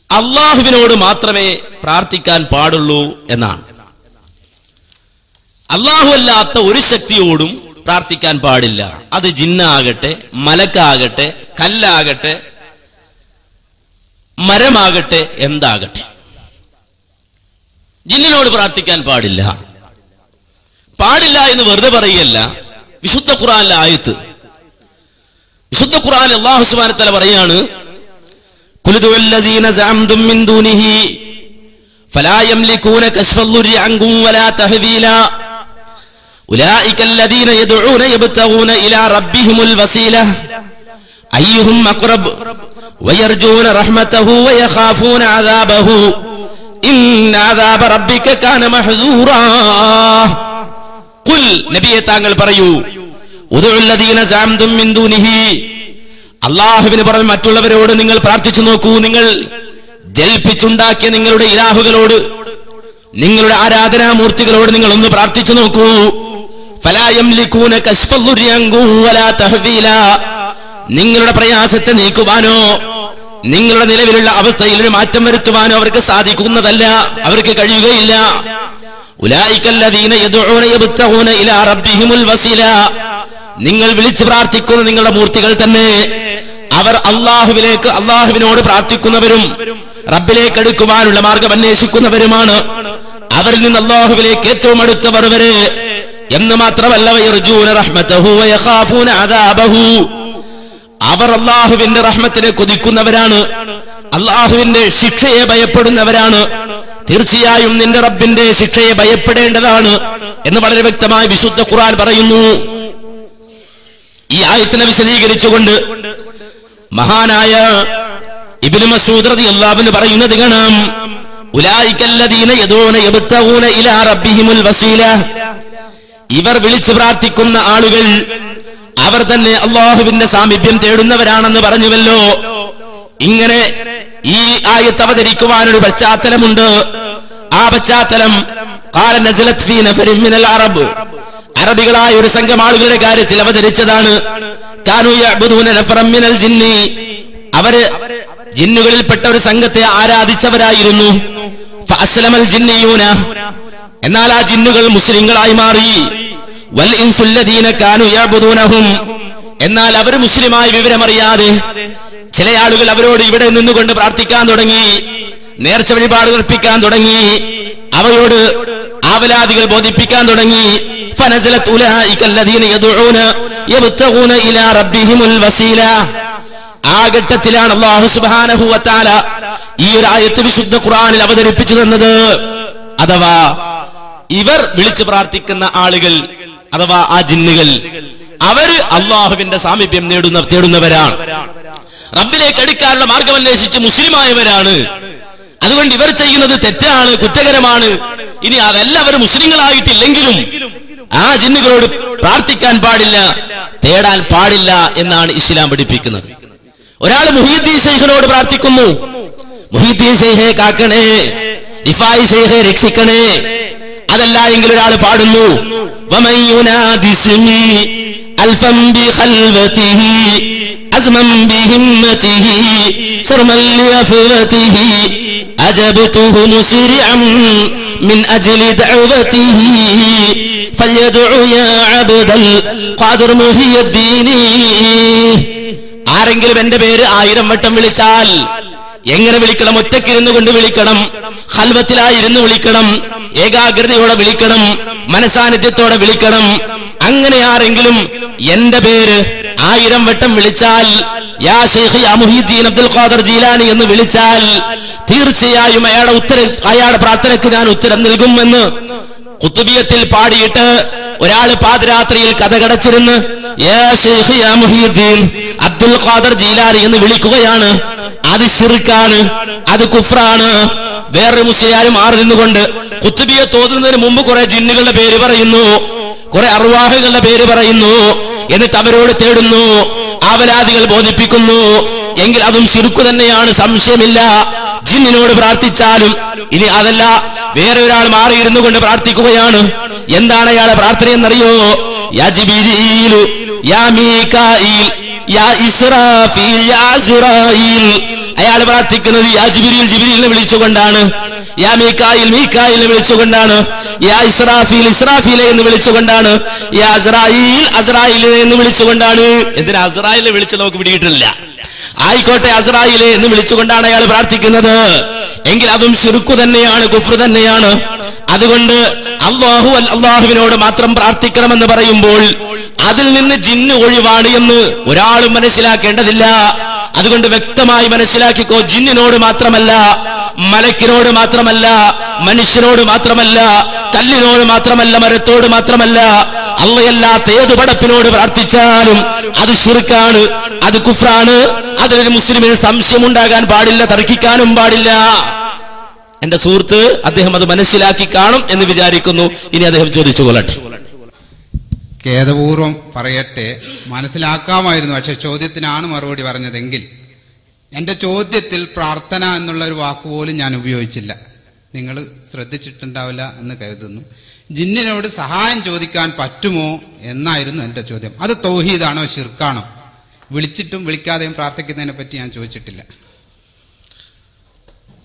അള്ളാഹുവിനോട് മാത്രമേ പ്രാർത്ഥിക്കാൻ പാടുള്ളൂ എന്നാണ്. അള്ളാഹു അല്ലാത്ത ഒരു ശക്തിയോടും പ്രാർത്ഥിക്കാൻ പാടില്ല. അത് ജിന്നാകട്ടെ, മലക്കാകട്ടെ, കല്ലാകട്ടെ, മരമാകട്ടെ, എന്താകട്ടെ, ജിന്നിനോട് പ്രാർത്ഥിക്കാൻ പാടില്ല. പാടില്ല എന്ന് വെറുതെ പറയുകയല്ല, വിശുദ്ധ ഖുർആനിലെ ആയത്ത്. വിശുദ്ധ ഖുർആനിൽ അല്ലാഹു സുബ്ഹാനഹു വ തആല പറയാണ്, ഖുൽ ദുല്ലദീന സഅംതും മിൻ ദൂനിഹി ഫലാ യംലികൂന കശ്ഫൽ അൻകും വലാ തഹ്വീലാ ഉലൈക الذين يدعون يبتغون الى ربهم الوسيله ايهم اقرب ويرجون رحمته ويخافون عذابه ان عذاب ربك كان محذورا. ഖുൽ നബിയെ താങ്കൾ പറയൂ, ഉദഉൽ ലദീന സഅംതും മിൻ ദൂനിഹി, അല്ലാഹുവിന് പുറമെ മറ്റുള്ളവരോട് നിങ്ങൾ പ്രാർത്ഥിച്ചു നോക്കൂ. നിങ്ങൾ ജൽപ്പിച്ചുണ്ടാക്കിയ നിങ്ങളുടെ ഇലാഹുകളോട്, നിങ്ങളുടെ ആരാധനാമൂർത്തികളോട് നിങ്ങൾ ഒന്ന് പ്രാർത്ഥിച്ചു നോക്കൂ. ഫലാ യംലികൂന കശ്ഫൽ അൻകും വലാ തഹ്വീലാ, നിങ്ങളുടെ പ്രയാസത്തെ നീക്കുവാനോ നിങ്ങളുടെ നിലവിലുള്ള അവസ്ഥയിൽ ഒരു മാറ്റം വരുത്തുവാനോ അവർക്ക് സാധിക്കുന്നതല്ല, അവർക്ക് കഴിയുകയില്ല. ഉലൈക الذين يدعون يبتغون الى ربهم الوسيله, നിങ്ങൾ വിളിച്ചു പ്രാർത്ഥിക്കുന്ന നിങ്ങളുടെ മൂർത്തികൾ തന്നെ അവർ അള്ളാഹുവിനോട് പ്രാർത്ഥിക്കുന്നവരും റബ്ബിലേക്ക് അടുക്കുവാനുള്ള മാർഗം അന്വേഷിക്കുന്നവരുമാണ്. അവരിൽ നിന്ന് അള്ളാഹുവിലേക്ക് ഏറ്റവും അടുത്തവർ വരെ എന്ന് മാത്രമല്ല, വയർജൂന റഹ്മതഹു വയഖാഫൂന അദാബഹു, അവർ അള്ളാഹുവിന്റെ റഹ്മത്തിനെ കൊതിക്കുന്നവരാണ്, അള്ളാഹുവിന്റെ ശിക്ഷയെ ഭയപ്പെടുന്നവരാണ്. തീർച്ചയായും നിന്റെ റബ്ബിന്റെ ശിക്ഷയെ ഭയപ്പെടേണ്ടതാണ് എന്ന് വളരെ വ്യക്തമായി വിശുദ്ധ ഖുർആൻ പറയുന്നു. ഈ ആയത്തിനെ വിശദീകരിച്ചുകൊണ്ട് മഹാനായ ഇബ്നു മസ്ഊദ് റളിയല്ലാഹു അൻഹു പറയുന്നത് കാണാം, ഉലൈക الذين يدعون يبتغون الى ربهم الوسيله, ഇവർ വിളിച്ചു പ്രാർത്ഥിക്കുന്ന ആളുകൾ അവർ തന്നെ അള്ളാഹുവിന്റെ സാമീപ്യം തേടുന്നവരാണെന്ന് പറഞ്ഞുവല്ലോ. ഇങ്ങനെ ഈ ആയത്ത് അവതരിക്കുവാനൊരു പശ്ചാത്തലമുണ്ട്. ആ പശ്ചാത്തലം ഖാല നസലത് ഫീ നഫരിൻ മിനൽ അറബ്, അറബികളായ ഒരു സംഘം ആളുകളുടെ കാര്യത്തിൽ അവതരിച്ചതാണ്. കാനൂ യഅ്ബുദൂന നഫറൻ മിനൽ ജിന്നി, അവര് ജിന്നുകളിൽപ്പെട്ട ഒരു സംഘത്തെ ആരാധിച്ചവരായിരുന്നു. ഫഅസ്ലമൽ ജിന്നിയൂന, എന്നാൽ ആ ജിന്നുകൾ മുസ്ലിങ്ങളായി മാറി. വൽ ഇൻസുല്ലദീന കാനൂ യഅ്ബുദൂനഹും, എന്നാൽ അവർ മുസ്ലിമായി വിവരമറിയാതെ ചില ആളുകൾ അവരോട് ഇവിടെ നിന്നുകൊണ്ട് പ്രാർത്ഥിക്കാൻ തുടങ്ങി, നേർച്ച വഴിപാടുകൾ അർപ്പിക്കാൻ തുടങ്ങി, അവയോട് ആവലാദികൾ ബോധിപ്പിക്കാൻ തുടങ്ങി. ഫനസലത് ഉലൈക الذين يدعون يبتغون الى ربهم الوسيله, ആ ഘട്ടത്തിലാണ് അല്ലാഹു സുബ്ഹാനഹു വ തആല ഈ ഒരു ആയത്ത് വിശുദ്ധ ഖുർആനിൽ അവതരിപ്പിച്ചു തന്നത്. അഥവാ ഇവർ വിളിച്ചു പ്രാർത്ഥിക്കുന്ന ആളുകൾ അഥവാ ആ ജിന്നുകൾ അവര് അള്ളാഹുവിന്റെ സാമീപ്യം തേടുന്നവരാണ്. റബ്ബിലേക്ക് അടുക്കാനുള്ള മാർഗം അന്വേഷിച്ച് മുസ്ലിമായവരാണ്. അതുകൊണ്ട് ഇവർ ചെയ്യുന്നത് തെറ്റാണ്, കുറ്റകരമാണ്. ഇനി അതെല്ലാവരും മുസ്ലിങ്ങളായിട്ടില്ലെങ്കിലും ആ ജിന്നുകളോട് പ്രാർത്ഥിക്കാൻ പാടില്ല, തേടാൻ പാടില്ല എന്നാണ് ഇസ്ലാം പഠിപ്പിക്കുന്നത്. ഒരാൾ മുഹീദ്ദീൻ ശൈഖിനോട് പ്രാർത്ഥിക്കുന്നു, മുഹീദ്ദീൻ ശൈഖെ കാക്കണേ, റിഫായി ശൈഖെ രക്ഷിക്കണേ. അതല്ല എങ്കിൽ ഒരാൾ പാടുന്നു, വമൻ യുനാദിസ്മി അൽഫം ബിഖൽവതിഹി അസ്മൻ ബിഹിമ്മതിഹി സർമൻ ലിഅഫവതിഹി അജബ്തുഹു മുസ്രിഅൻ മിൻ അജ്ലി ദഅവതിഹി ഫയദ്ഉ യാ അബ്ദൽ ഖാദിർ മുഹിയുദ്ദീൻ. ആരെങ്കിലും എന്റെ പേര് 1000 വട്ടം വിളിച്ചാൽ എങ്ങനെ വിളിക്കണം? ഒറ്റക്കിരുന്നു കൊണ്ട് വിളിക്കണം, ഖൽവത്തിലായിരുന്നു വിളിക്കണം, ഏകാഗ്രതയോടെ വിളിക്കണം, മനസാന്നിധ്യത്തോടെ വിളിക്കണം. അങ്ങനെ ആരെങ്കിലും എന്റെ പേര് 1000 വട്ടം വിളിച്ചാൽ, യാ ശൈഖ് യാ മുഹീദ്ദീൻ അബ്ദുൽ ഖാദിർ ജീലാനി എന്ന് വിളിച്ചാൽ തീർച്ചയായും അയാളുടെ പ്രാർത്ഥനയ്ക്ക് ഞാൻ ഉത്തരം നൽകുമെന്ന് ഖുത്ബിയത്തിൽ പാടിയിട്ട് ഒരാൾ പാതിരാത്രിയിൽ കഥകടച്ചിരുന്ന് യാ ശൈഖ് യാ മുഹീദ്ദീൻ അബ്ദുൽ ഖാദിർ ജീലാനി എന്ന് വിളിക്കുകയാണ്. അത് ശിർക്കാണ്, അത് കുഫ്റാണ്. വേറൊരു മുസ്ലിയാരും മാറി നിന്നുകൊണ്ട് ഖുത്ബിയത്ത് ഓതുന്നതിന് മുമ്പ് കുറെ ജിന്നുകളുടെ പേര് പറയുന്നു, കുറെ അർവാഹുകളുടെ പേര് പറയുന്നു, എന്നിട്ട് അവരോട് തേടുന്നു, ആവലാദികൾ ബോധിപ്പിക്കുന്നു. എങ്കിൽ അതും ശിർക്ക് തന്നെയാണ്, സംശയമില്ല. ജിന്നിനോട് പ്രാർത്ഥിച്ചാലും ഇനി അതല്ല വേറെ ഒരാൾ മാറിയിരുന്നു കൊണ്ട് പ്രാർത്ഥിക്കുകയാണ്. എന്താണ് അയാളെ പ്രാർത്ഥന എന്നറിയോ? യാ ജിബ്രീലു യാ മീകായിൽ യാ ഇസ്രാഫീൽ യാ അസ്റായീൽ. അയാൾ പ്രാർത്ഥിക്കുന്നത് യാ ജിബ്രീൽ ജിബ്രീലിനെ വിളിച്ചുകൊണ്ടാണ്, യാ മീകായിൽ മീകായിലിനെ വിളിച്ചുകൊണ്ടാണ്, യാ ഇസ്രാഫീൽ ഇസ്രാഫീലെ എന്ന് വിളിച്ചുകൊണ്ടാണ്, യാ അസ്റായീൽ അസ്റായീലിനെ എന്ന് വിളിച്ചുകൊണ്ടാണ്. എന്തിനാ അസ്റായീലിനെ വിളിച്ച് നമുക്ക് പിടിയിട്ടില്ല? ആയിക്കോട്ടെ, അസ്റായീലെ എന്ന് വിളിച്ചുകൊണ്ടാണ് അയാൾ പ്രാർത്ഥിക്കുന്നത്. എങ്കിൽ അതും ശിർക്ക് തന്നെയാണ്, കുഫ്ർ തന്നെയാണ്. അതുകൊണ്ട് അള്ളാഹുവിനോട് മാത്രം പ്രാർത്ഥിക്കണമെന്ന് പറയുമ്പോൾ അതിൽ നിന്ന് ജിന്ന് ഒഴിവാണ് എന്ന് ഒരാളും മനസ്സിലാക്കേണ്ടതില്ല. അതുകൊണ്ട് വ്യക്തമായി മനസ്സിലാക്കിക്കോ, ജിന്നിനോട് മാത്രമല്ല, മലക്കിനോട് മാത്രമല്ല, മനുഷ്യനോട് മാത്രമല്ല, കല്ലിനോട് മാത്രമല്ല, മരത്തോട് മാത്രമല്ല, അള്ളയല്ലാത്ത ഏത് പടപ്പിനോട് പ്രാർത്ഥിച്ചാലും അത് ശിർക്കാണ്, അത് കുഫ്റാണ്. അതിലൊരു മുസ്ലിമിന് സംശയമുണ്ടാകാൻ പാടില്ല, തർക്കിക്കാനും പാടില്ല. എന്റെ സുഹൃത്ത് അദ്ദേഹം അത് മനസ്സിലാക്കി കാണും എന്ന് വിചാരിക്കുന്നു. ഇനി അദ്ദേഹം ചോദിച്ചു കൊള്ളട്ടെ. ഖേദപൂർവം പറയട്ടെ, മനസ്സിലാക്കാമായിരുന്നു, പക്ഷെ ചോദ്യത്തിനാണ് മറുപടി പറഞ്ഞതെങ്കിൽ എൻ്റെ ചോദ്യത്തിൽ പ്രാർത്ഥന എന്നുള്ള ഒരു വാക്കുപോലും ഞാൻ ഉപയോഗിച്ചില്ല. നിങ്ങൾ ശ്രദ്ധിച്ചിട്ടുണ്ടാവില്ല എന്ന് കരുതുന്നു. ജിന്നിനോട് സഹായം ചോദിക്കാൻ പറ്റുമോ എന്നായിരുന്നു എൻ്റെ ചോദ്യം. അത് തൗഹീദാണോ ശിർക്കാണോ? വിളിച്ചിട്ടും വിളിക്കാതെയും പ്രാർത്ഥിക്കുന്നതിനെ പറ്റി ഞാൻ ചോദിച്ചിട്ടില്ല.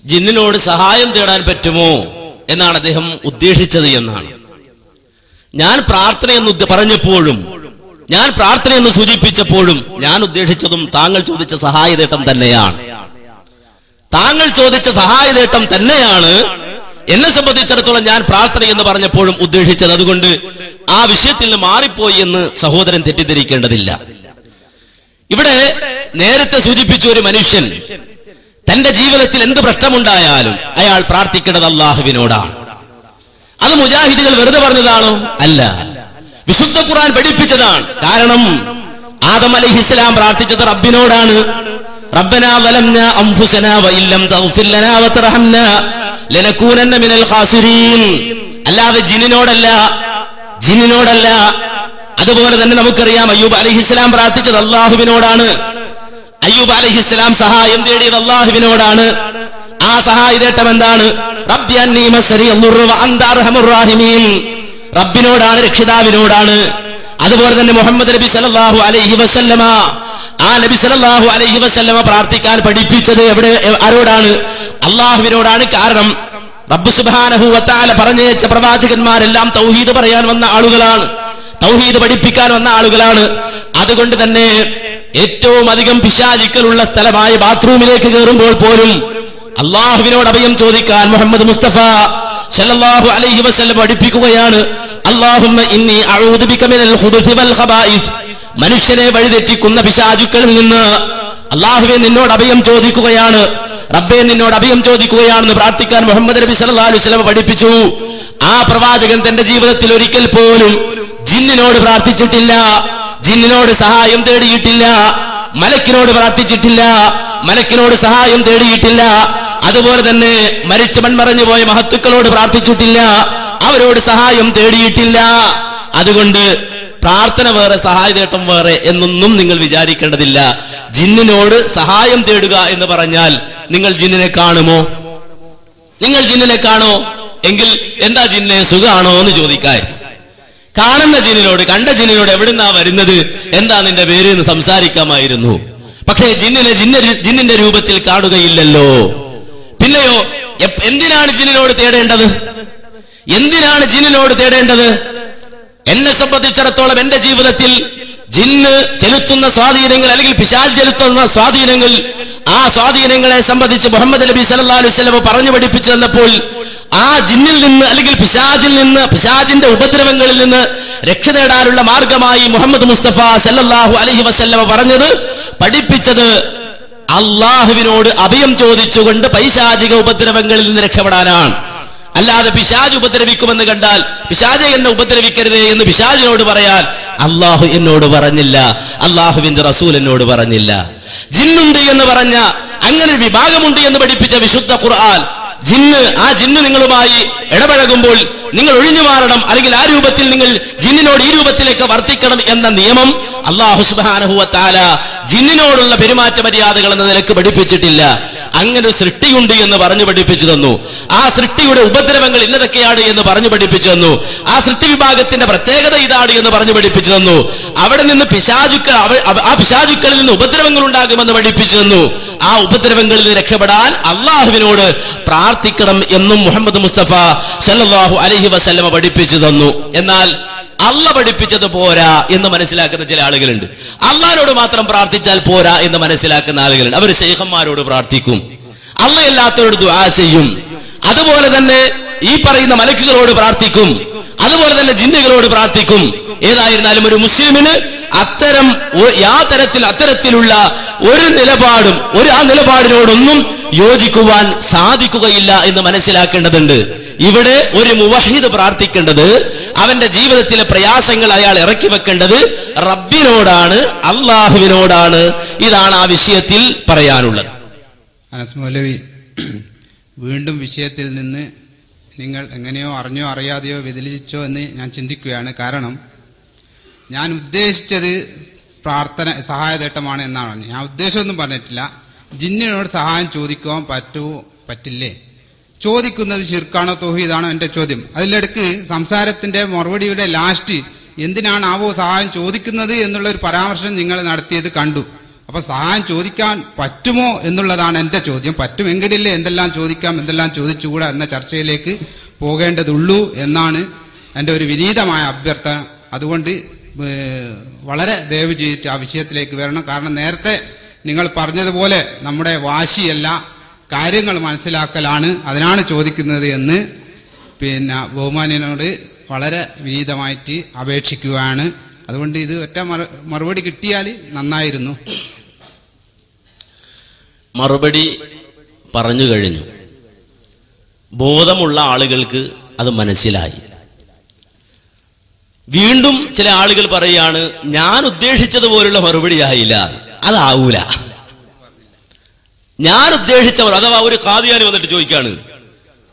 ജിന്നിനോട് സഹായം തേടാൻ പറ്റുമോ എന്നാണ് അദ്ദേഹം ഉദ്ദേശിച്ചത് എന്നാണ്. ഞാൻ പ്രാർത്ഥന എന്ന് പറഞ്ഞപ്പോഴും, ഞാൻ പ്രാർത്ഥന എന്ന് സൂചിപ്പിച്ചപ്പോഴും ഞാൻ ഉദ്ദേശിച്ചതും താങ്കൾ ചോദിച്ച സഹായതേട്ടം തന്നെയാണ്. താങ്കൾ ചോദിച്ച സഹായതേട്ടം തന്നെയാണ് എന്നെ സംബന്ധിച്ചിടത്തോളം ഞാൻ പ്രാർത്ഥന എന്ന് പറഞ്ഞപ്പോഴും ഉദ്ദേശിച്ചത്. അതുകൊണ്ട് ആ വിഷയത്തിൽ നിന്ന് മാറിപ്പോയി എന്ന് സഹോദരൻ തെറ്റിദ്ധരിക്കേണ്ടതില്ല. ഇവിടെ നേരത്തെ സൂചിപ്പിച്ച ഒരു മനുഷ്യൻ തന്റെ ജീവിതത്തിൽ എന്ത് പ്രശ്നമുണ്ടായാലും അയാൾ പ്രാർത്ഥിക്കേണ്ടത് അള്ളാഹുവിനോടാണ്. അത് മുജാഹിദുകൾ വെറുതെ പറഞ്ഞതാണോ? അല്ല, വിശുദ്ധ ഖുർആൻ പഠിപ്പിച്ചതാണ്. കാരണം ആദം അലൈഹിസ്സലാം പ്രാർത്ഥിച്ചത് റബ്ബിനോടാണ്. റബ്ബനാ വലംനാ അൻഫുസനാ വഇല്ലം തഗ്ഫിർ ലനാ വതർഹംനാ ലനകൂനന്ന മിനൽ ഖാസിരീൻ. അല്ലാതെ ജിന്നിനോടല്ല. അതുപോലെ തന്നെ നമുക്കറിയാം അയ്യൂബ് അലൈഹിസ്സലാം പ്രാർത്ഥിച്ചത് അള്ളാഹുവിനോടാണ്. അയ്യൂബ് അലൈഹിസ്സലാം സഹായം തേടിയത് അള്ളാഹുവിനോടാണ്. ആ സഹായതേട്ടം എന്താണ്? റബ്ബി അന്നീ മസ്സനി അദ്ദുർറു വഅൻത അർഹമുർ റഹീമീൻ. റബ്ബിനോടാണ്, രക്ഷിതാവിനോടാണ്. അതുപോലെ തന്നെ മുഹമ്മദ് നബി സല്ലല്ലാഹു അലൈഹി വസല്ലമ, ആ നബി സല്ലല്ലാഹു അലൈഹി വസല്ലമ പ്രാർത്ഥിക്കാൻ പഠിപ്പിച്ചത് ആരോടാണ്? അള്ളാഹുവിനോടാണ്. കാരണം റബ്ബ് സുബ്ഹാനഹു വ തആല പറഞ്ഞയച്ച പ്രവാചകന്മാരെല്ലാം തൗഹീദ് പറയാൻ വന്ന ആളുകളാണ്, തൗഹീദ് പഠിപ്പിക്കാൻ വന്ന ആളുകളാണ്. അതുകൊണ്ട് തന്നെ ഏറ്റവും അധികം പിശാചിക്കലുള്ള സ്ഥലമായ ബാത്റൂമിലേക്ക് കയറുമ്പോൾ പോലും അള്ളാഹുവിനോട് അഭയം ചോദിക്കാൻ മുഹമ്മദ് മുസ്തഫ സല്ലല്ലാഹു അലൈഹി വസല്ലം പഠിപ്പിക്കുകയാണ്. അല്ലാഹുമ്മ ഇന്നി അഊദു ബിക മിനൽ ഖുബുഥി വൽ ഖബായിസ്. മനുഷ്യനെ വഴിതെറ്റിക്കുന്ന പിശാചുക്കളിൽ നിന്ന് അള്ളാഹുവേ നിന്നോട് അഭയം ചോദിക്കുകയാണ്, റബ്ബേ നിന്നോട് അഭയം ചോദിക്കുകയാണെന്ന് പ്രാർത്ഥിക്കാൻ മുഹമ്മദ് നബി സല്ലല്ലാഹു അലൈഹി വസല്ലം പഠിപ്പിച്ചു. ആ പ്രവാചകൻ തന്റെ ജീവിതത്തിൽ ഒരിക്കൽ പോലും ജിന്നിനോട് പ്രാർത്ഥിച്ചിട്ടില്ല, ജിന്നിനോട് സഹായം തേടിയിട്ടില്ല. മലക്കിനോട് പ്രാർത്ഥിച്ചിട്ടില്ല, മലക്കിനോട് സഹായം തേടിയിട്ടില്ല. അതുപോലെ തന്നെ മരിച്ചു മൺമറഞ്ഞു പോയ മഹത്തുക്കളോട് പ്രാർത്ഥിച്ചിട്ടില്ല, അവരോട് സഹായം തേടിയിട്ടില്ല. അതുകൊണ്ട് പ്രാർത്ഥന വേറെ സഹായ തേട്ടം വേറെ എന്നൊന്നും നിങ്ങൾ വിചാരിക്കേണ്ടതില്ല. ജിന്നിനോട് സഹായം തേടുക എന്ന് പറഞ്ഞാൽ നിങ്ങൾ ജിന്നിനെ കാണുമോ? നിങ്ങൾ ജിന്നിനെ കാണോ? എങ്കിൽ എന്താ ജിന്നെ സുഖാണോ എന്ന് ചോദിക്കാൻ. കാണുന്ന ജിന്നിനോട്, കണ്ട ജിന്നിനോട് എവിടുന്നാ വരുന്നത്, എന്താ നിന്റെ പേര് എന്ന് സംസാരിക്കാമായിരുന്നു. പക്ഷേ ജിന്നിന്റെ രൂപത്തിൽ കാണുകയില്ലല്ലോ. പിന്നെയോ എന്തിനാണ് ജിന്നിനോട് തേടേണ്ടത്? എന്തിനാണ് ജിന്നിനോട് തേടേണ്ടത്? എന്നെ സംബന്ധിച്ചിടത്തോളം എന്റെ ജീവിതത്തിൽ ജിന്ന് ചെലുത്തുന്ന സ്വാധീനങ്ങൾ, അല്ലെങ്കിൽ പിശാച് ചെലുത്തുന്ന സ്വാധീനങ്ങൾ, ആ സ്വാധീനങ്ങളെ സംബന്ധിച്ച് മുഹമ്മദ് നബി സല്ലല്ലാഹു അലൈഹി വസല്ലം പറഞ്ഞു പഠിപ്പിച്ചു തന്നപ്പോൾ ആ ജിന്നിൽ നിന്ന്, അല്ലെങ്കിൽ പിശാചിൽ നിന്ന്, പിശാചിന്റെ ഉപദ്രവങ്ങളിൽ നിന്ന് രക്ഷ നേടാനുള്ള മാർഗമായി മുഹമ്മദ് മുസ്തഫ സല്ലല്ലാഹു അലൈഹി വസല്ലം പറഞ്ഞത്, പഠിപ്പിച്ചത് അള്ളാഹുവിനോട് അഭയം ചോദിച്ചുകൊണ്ട് പൈശാചിക ഉപദ്രവങ്ങളിൽ നിന്ന് രക്ഷപ്പെടാനാണ്. അല്ലാതെ പിശാച് ഉപദ്രവിക്കുമെന്ന് കണ്ടാൽ പിശാചെ എന്നെ ഉപദ്രവിക്കരുതേ എന്ന് പിശാചിനോട് പറയാൻ അള്ളാഹു എന്നോട് പറഞ്ഞില്ല, അള്ളാഹുവിന്റെ റസൂൽ എന്നോട് പറഞ്ഞില്ല. ജിന്നുണ്ട് എന്ന് പറഞ്ഞ, അങ്ങനെ ഒരു വിഭാഗമുണ്ട് എന്ന് പഠിപ്പിച്ച വിശുദ്ധ ഖുർആൻ, ആ ജിന്ന് നിങ്ങളുമായി ഇടപഴകുമ്പോൾ നിങ്ങൾ ഒഴിഞ്ഞു മാറണം, അല്ലെങ്കിൽ ആ രൂപത്തിൽ നിങ്ങൾ ജിന്നിനോട് ഈ രൂപത്തിലേക്ക് വർത്തിക്കണം എന്ന നിയമം അല്ലാഹു സുബ്ഹാനഹു വ തആല ജിന്നിനോടുള്ള പെരുമാറ്റ മര്യാദകൾ എന്ന നിലക്ക് പഠിപ്പിച്ചിട്ടില്ല. അങ്ങനെ സൃഷ്ടിയുണ്ട് എന്ന് പറഞ്ഞു പഠിപ്പിച്ചു തന്നു. ആ സൃഷ്ടിയുടെ ഉപദ്രവങ്ങൾ ഇന്നതൊക്കെയാണ് എന്ന് പറഞ്ഞു പഠിപ്പിച്ചു തന്നു. ആ സൃഷ്ടി വിഭാഗത്തിന്റെ പ്രത്യേകത ഇതാണ് എന്ന് പറഞ്ഞു പഠിപ്പിച്ചു തന്നു. അവിടെ നിന്ന് ആ പിശാചുക്കളിൽ നിന്ന് ഉപദ്രവങ്ങൾ ഉണ്ടാകുമെന്ന് പഠിപ്പിച്ചു തന്നു. ആ ഉപദ്രവങ്ങളിൽ നിന്ന് രക്ഷപ്പെടാൻ അള്ളാഹുവിനോട് പ്രാർത്ഥിക്കണം എന്നും മുഹമ്മദ് മുസ്തഫ സല്ലല്ലാഹു അലൈഹി വസല്ലം പഠിപ്പിച്ചു തന്നു. എന്നാൽ അള്ള പഠിപ്പിച്ചത് പോരാ എന്ന് മനസ്സിലാക്കുന്ന ചില ആളുകളുണ്ട്. അള്ളാഹിനോട് മാത്രം പ്രാർത്ഥിച്ചാൽ പോരാ എന്ന് മനസ്സിലാക്കുന്ന ആളുകളുണ്ട്. അവർ ശൈഖന്മാരോട് പ്രാർത്ഥിക്കും, അള്ളയല്ലാത്തവരോട് ദുആ ചെയ്യും, അതുപോലെ തന്നെ ഈ പറയുന്ന മലക്കുകളോട് പ്രാർത്ഥിക്കും, അതുപോലെ തന്നെ ജിന്നുകളോട് പ്രാർത്ഥിക്കും. ഏതായിരുന്നാലും ഒരു മുസ്ലിമിന് അത്തരത്തിലുള്ള ഒരു നിലപാടും ആ നിലപാടിനോടൊന്നും യോജിക്കുവാൻ സാധിക്കുകയില്ല എന്ന് മനസ്സിലാക്കേണ്ടതുണ്ട്. ഇവിടെ ഒരു മുവഹിദ് പ്രാർത്ഥിക്കേണ്ടത്, അവന്റെ ജീവിതത്തിലെ പ്രയാസങ്ങൾ അയാൾ ഇറക്കി വെക്കേണ്ടത് റബ്ബിനോടാണ്, അള്ളാഹുവിനോടാണ്. ഇതാണ് ആ വിഷയത്തിൽ പറയാനുള്ളത്. അനസ് മൗലവി, വീണ്ടും വിഷയത്തിൽ നിന്ന് നിങ്ങൾ എങ്ങനെയോ അറിഞ്ഞോ അറിയാതെയോ വ്യതിചലിച്ചോ എന്ന് ഞാൻ ചിന്തിക്കുകയാണ്. കാരണം ഞാൻ ഉദ്ദേശിച്ചത് പ്രാർത്ഥന സഹായതേട്ടമാണ് എന്നാണ്. ഞാൻ ഉദ്ദേശമൊന്നും പറഞ്ഞിട്ടില്ല. ജിന്നിനോട് സഹായം ചോദിക്കുവാൻ പറ്റുമോ പറ്റില്ലേ, ചോദിക്കുന്നത് ശിർക്കാണോ തൗഹീദാണോ എൻ്റെ ചോദ്യം. അതിലിടക്ക് സംസാരത്തിൻ്റെ മറുപടിയുടെ ലാസ്റ്റ് എന്തിനാണാവോ സഹായം ചോദിക്കുന്നത് എന്നുള്ളൊരു പരാമർശം നിങ്ങൾ നടത്തിയത് കണ്ടു. അപ്പോൾ സഹായം ചോദിക്കാൻ പറ്റുമോ എന്നുള്ളതാണ് എൻ്റെ ചോദ്യം. പറ്റുമെങ്കിലല്ലേ എന്തെല്ലാം ചോദിക്കാം, എന്തെല്ലാം ചോദിച്ചുകൂടാ എന്ന ചർച്ചയിലേക്ക് പോകേണ്ടതുള്ളൂ എന്നാണ് എൻ്റെ ഒരു വിനീതമായ അഭ്യർത്ഥന. അതുകൊണ്ട് വളരെ ദയവ് ചെയ്തിട്ട് ആ വിഷയത്തിലേക്ക് വരണം. കാരണം നേരത്തെ നിങ്ങൾ പറഞ്ഞതുപോലെ നമ്മുടെ വാശിയല്ല, കാര്യങ്ങൾ മനസ്സിലാക്കലാണ്, അതിനാണ് ചോദിക്കുന്നത് എന്ന് ബഹുമാന്യനോട് വളരെ വിനീതമായിട്ട് അപേക്ഷിക്കുകയാണ്. അതുകൊണ്ട് ഇത് ഒറ്റ മറുപടി കിട്ടിയാൽ നന്നായിരുന്നു. മറുപടി പറഞ്ഞു കഴിഞ്ഞു. ബോധമുള്ള ആളുകൾക്ക് അത് മനസ്സിലായി. വീണ്ടും ചില ആളുകൾ പറയുകയാണ്, ഞാൻ ഉദ്ദേശിച്ചതുപോലുള്ള മറുപടി ആയില്ല. അതാവൂല. ഞാൻ ഉദ്ദേശിച്ചവർ, അഥവാ ഒരു ഖാദിയാനി വന്നിട്ട് ചോദിക്കാണ്,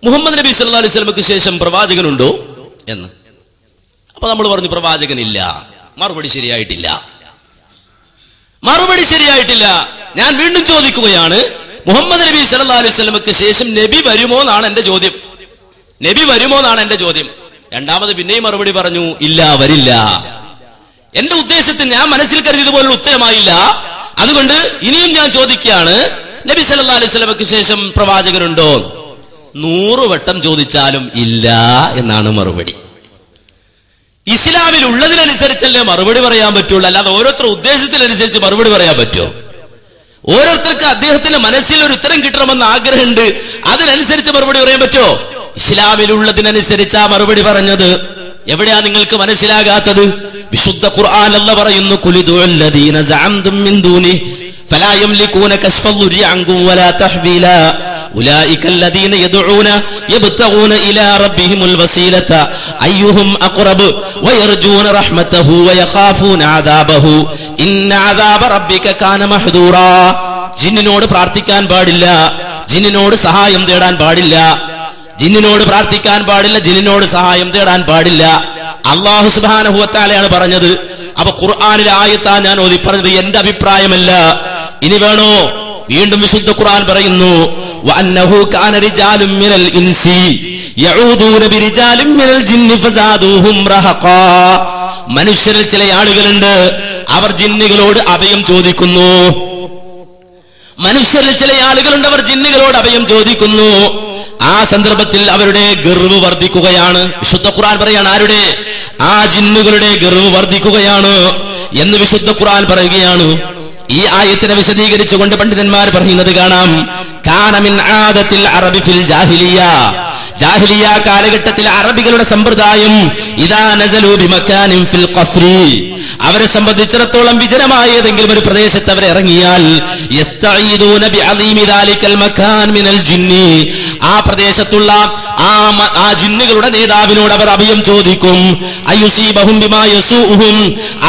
മുഹമ്മദ് നബി സല്ലല്ലാഹു അലൈഹി വസല്ലമക്ക് ശേഷം പ്രവാചകനുണ്ടോ എന്ന്. അപ്പൊ നമ്മൾ പറഞ്ഞു പ്രവാചകനില്ല. മറുപടി ശരിയായിട്ടില്ല. ഞാൻ വീണ്ടും ചോദിക്കുകയാണ്, മുഹമ്മദ് നബി സല്ലല്ലാഹു അലൈഹി വസല്ലമക്ക് ശേഷം നബി വരുമോ എന്നാണ് എന്റെ ചോദ്യം. രണ്ടാമത് പിന്നെയും മറുപടി പറഞ്ഞു, ഇല്ല, വരില്ല. എന്റെ ഉദ്ദേശത്തിൽ ഞാൻ മനസ്സിൽ കരുതിയതുപോലുള്ള ഉത്തരമായില്ല. അതുകൊണ്ട് ഇനിയും ഞാൻ ചോദിക്കുകയാണ്, നബി സല്ലല്ലാഹു അലൈഹി വസല്ലമക്ക് ശേഷം പ്രവാചകനുണ്ടോ? 100 വട്ടം ചോദിച്ചാലും ഇല്ല എന്നാണ് മറുപടി. ഇസ്ലാമിൽ ഉള്ളതിനനുസരിച്ചല്ലേ മറുപടി പറയാൻ പറ്റുള്ളൂ, അല്ലാതെ ഓരോരുത്തർ ഉദ്ദേശത്തിനനുസരിച്ച് മറുപടി പറയാൻ പറ്റുമോ? ഓരോരുത്തർക്ക് അദ്ദേഹത്തിന്റെ മനസ്സിൽ ഒരു ഉത്തരം കിട്ടണമെന്ന് ആഗ്രഹമുണ്ട്, അതിനനുസരിച്ച് മറുപടി പറയാൻ പറ്റുമോ? ഇസ്ലാമിലുള്ളതിനനുസരിച്ചാ മറുപടി പറഞ്ഞത്. എവിടെയാ നിങ്ങൾക്ക് മനസ്സിലാകാത്തത്? വിശുദ്ധ ഖുർആൻ അല്ലാഹു പറയുന്നു, ഫലാ യംലികൂന കശ്ഫൽ ദുരി അൻകും വലാ തഹ്വീല ഉലൈകല്ലദീന യദ്ഊന യബ്തഗൂന ഇലാ റബ്ബിഹിമുൽ വസീലത അയ്യുഹും അഖ്റബ് വയർജൂന റഹ്മതഹു വയഖാഫൂന അദാബഹു ഇന്ന അദാബ റബ്ബിക കാന മഹ്ദൂറാ. ജിന്നിനോട് പ്രാർത്ഥിക്കാൻ പാടില്ല, ജിന്നിനോട് സഹായം തേടാൻ പാടില്ല, ജിന്നിനോട് പ്രാർത്ഥിക്കാൻ പാടില്ല, ജിന്നിനോട് സഹായം തേടാൻ പാടില്ല. അല്ലാഹു സുബ്ഹാനഹു വ തആലയാണ് പറഞ്ഞത്. അപ്പൊ ഖുർആനിലെ ആയത്താ ഞാൻ ഓതി പറഞ്ഞത്, എന്റെ അഭിപ്രായമല്ല. ഇനി വേണോ? വീണ്ടും വിശുദ്ധ ഖുർആൻ പറയുന്നു, വഅന്നഹു കാന റിജാലുൻ മിനൽ ഇൻസി യഊദൂന ബിരിജാലിൻ മിനൽ ജിന്നി ഫസാദൂഹും റഹഖാ. മനുഷ്യരിൽ ചില ആളുകളുണ്ട്, അവർ ജിന്നുകളോട് അഭയം ചോദിക്കുന്നു. മനുഷ്യരിൽ ചില ആളുകളുണ്ട്, അവർ ജിന്നുകളോട് അഭയം ചോദിക്കുന്നു. ആ സന്ദർഭത്തിൽ അവരുടെ ഗർവ് വർദ്ധിക്കുകയാണ്. വിശുദ്ധ ഖുർആൻ പറയാണ്, ആരുടെ? ആ ജിന്നുകളുടെ ഗർവ് വർദ്ധിക്കുകയാണ് എന്ന് വിശുദ്ധ ഖുർആൻ പറയുകയാണ്. ഈ ആയത്തിനെ വിശദീകരിച്ചുകൊണ്ട് പണ്ഡിതന്മാർ പറയുന്നത് കാണാം, കാന മിൻ ആദത്തിൽ അറബി ഫിൽ ജാഹിലിയ. ജാഹിലിയ കാലഘട്ടത്തിൽ അറബികളുടെ സമ്പ്രദായം, ഇദാ നസലു ബിമക്കാനിൻ ഫിൽ ഖസ്രി, അവരെ സംബന്ധിച്ചിടത്തോളം വിജനമായ ഏതെങ്കിലും ഒരു പ്രദേശത്ത് അവർ ഇറങ്ങിയാൽ, യസ്തഈദൂന ബിഅദീമി ദാലികൽ മകാൻ മിനൽ ജിന്നി, ആ പ്രദേശത്തുള്ള ആ ജിന്നുകളുടെ നേതാവിനോട് അവർ അഭയം ചോദിക്കും. അയുസീബഹും ബിമാ യസൂഉഹും,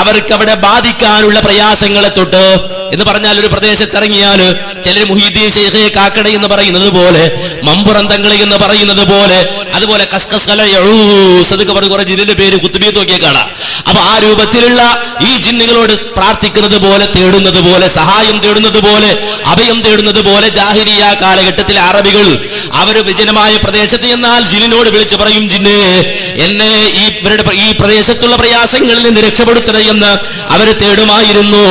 അവർക്ക് അവിടെ ബാധിക്കാനുള്ള പ്രയാസങ്ങളെ തൊട്ട്. എന്ന് പറഞ്ഞാൽ ഒരു പ്രദേശത്ത് ഇറങ്ങിയാൽ ചിലർ മുഹീദ്ദീൻ ശൈഖെ കാക്കട എന്ന് പറയുന്നത് പോലെ, മമ്പുറന്തങ്ങളി എന്ന് പറയുന്നത് പോലെ, അതുപോലെ കസ്കസ്കല യഊസ് പറഞ്ഞ കുറെ ജിന്നിന്റെ പേര് കുത്തുബിയത്ത് നോക്കിയേ കാണാം. അപ്പൊ ആ രൂപത്തിലുള്ള ഈ ജിന്നുകളോട് പ്രാർത്ഥിക്കുന്നത് പോലെ, തേടുന്നത് പോലെ, സഹായം തേടുന്നത് പോലെ, അഭയം തേടുന്നത് പോലെ ജാഹിലിയ കാലഘട്ടത്തിലെ അറബികൾ അവർ വിജനമായ പ്രദേശത്ത് എന്നാൽ ജിന്നിനോട് വിളിച്ചു പറയും, ജിന്നെ എന്നെ ഈ പ്രദേശത്തുള്ള പ്രയാസങ്ങളിൽ നിന്ന് രക്ഷപ്പെടുത്തണേ എന്ന് അവർ തേടുമായിരുന്നു.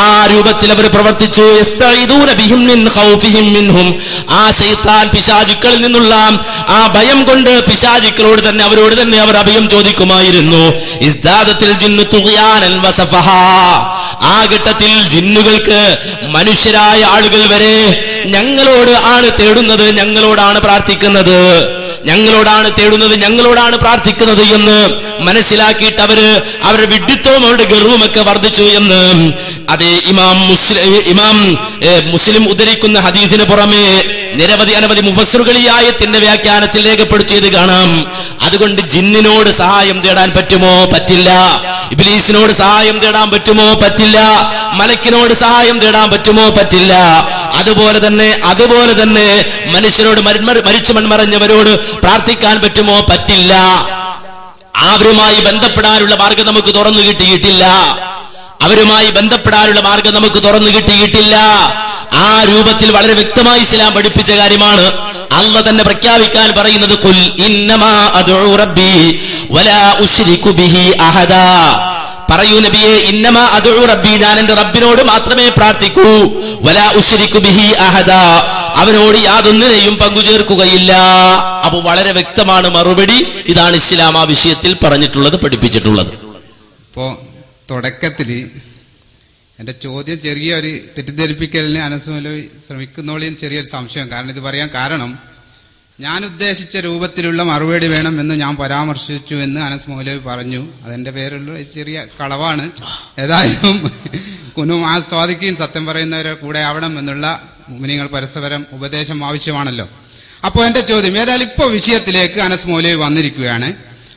ആ രൂപത്തിൽ അവർ പ്രവർത്തിച്ചു. യസ്തഈദൂന ബിഹിം മിൻ ഖൗഫിഹിം മിൻഹും, ആ ശൈത്താൻ പിശാചുക്കളിൽ നിന്നുള്ള ആ ഭയം കൊണ്ട് പിശാചുക്കളോട് തന്നെ അവരോട് തന്നെ അവർ അഭയം ചോദിക്കുമായിരുന്നു. ഇസ്ദാദത്തിൽ ജിന്നു തുഗ്യാനൻ വസഫഹാ, ആ ഘട്ടത്തിൽ ജിന്നുകൾക്ക് മനുഷ്യരായ ആളുകൾ വരെ ഞങ്ങളോട് ആണ് തേടുന്നത്, ഞങ്ങളോടാണ് പ്രാർത്ഥിക്കുന്നത്, ഞങ്ങളോടാണ് തേടുന്നത്, ഞങ്ങളോടാണ് പ്രാർത്ഥിക്കുന്നത് എന്ന് മനസ്സിലാക്കിയിട്ട് അവരുടെ വിഡ്ഢിത്തവും അവരുടെ ഗർവമൊക്കെ വർദ്ധിച്ചു എന്ന് അതേ ഇമാം മുസ്ലിം ഉദ്ധരിക്കുന്ന ഹദീസിന് പുറമെ നിരവധി അനവധി മുഫസ്സിറുകൾ ഈ ആയത്തിന്റെ വ്യാഖ്യാനത്തിൽ രേഖപ്പെടുത്തിയത് കാണാം. അതുകൊണ്ട് ജിന്നിനോട് സഹായം തേടാൻ പറ്റുമോ? പറ്റില്ല. ഇബ്ലീസിനോട് സഹായം തേടാൻ പറ്റുമോ? പറ്റില്ല. മലക്കിനോട് സഹായം തേടാൻ പറ്റുമോ? പറ്റില്ല. അതുപോലെ തന്നെ മനുഷ്യരോട് മരിച്ചു മൺമറഞ്ഞവരോട് പ്രാർത്ഥിക്കാൻ പറ്റുമോ? പറ്റില്ല. അവരുമായി ബന്ധപ്പെടാനുള്ള മാർഗം നമുക്ക് തുറന്നു കിട്ടിയിട്ടില്ല. അവരുമായി ബന്ധപ്പെടാനുള്ള മാർഗം നമുക്ക് തുറന്നു കിട്ടിയിട്ടില്ല. ആ രൂപത്തിൽ വളരെ വ്യക്തമായി ഇസ്ലാം പഠിപ്പിച്ച കാര്യമാണ്. അല്ലാഹു തന്നെ പ്രഖ്യാപിക്കാൻ പറയുന്നത്, ഖുൽ ഇന്നമാ അദ്ഉ റബ്ബി വലാ ഉശ്രികു ബിഹി അഹദാ. പറയൂ നബിയെ, ഇന്നമാ അദ്ഉ റബ്ബി, ഞാൻ എന്റെ റബ്ബിനോട് മാത്രമേ പ്രാർത്ഥിക്കൂ, വലാ ഉശ്രികു ബിഹി അഹദാ, അവനോട് യാതൊന്നിനെയും പങ്കുചേർക്കുകയില്ല. അപ്പോൾ വളരെ വ്യക്തമാണ് മറുപടി. ഇതാണ് ഇസ്ലാം ആ വിഷയത്തിൽ പറഞ്ഞിട്ടുള്ളത്, പഠിപ്പിച്ചിട്ടുള്ളത്. ഇപ്പോ തുടക്കത്തിൽ എൻ്റെ ചോദ്യം ചെറിയൊരു തെറ്റിദ്ധരിപ്പിക്കലിന് അനസ് മൗലവി ശ്രമിക്കുന്നോളിയും ചെറിയൊരു സംശയം. കാരണം ഇത് പറയാൻ കാരണം, ഞാൻ ഉദ്ദേശിച്ച രൂപത്തിലുള്ള മറുപടി വേണമെന്ന് ഞാൻ പരാമർശിച്ചു എന്ന് അനസ് മൗലവി പറഞ്ഞു. അതെൻ്റെ പേരുള്ള ചെറിയ കളവാണ്. ഏതായാലും കുനും ആ സ്വാദിക്കുകയും സത്യം പറയുന്നവരെ കൂടെ ആവണം എന്നുള്ള മുഅ്മിനീങ്ങൾ പരസ്പരം ഉപദേശം ആവശ്യമാണല്ലോ. അപ്പോൾ എൻ്റെ ചോദ്യം, ഏതായാലും ഇപ്പോൾ വിഷയത്തിലേക്ക് അനസ് മൗലവി വന്നിരിക്കുകയാണ്.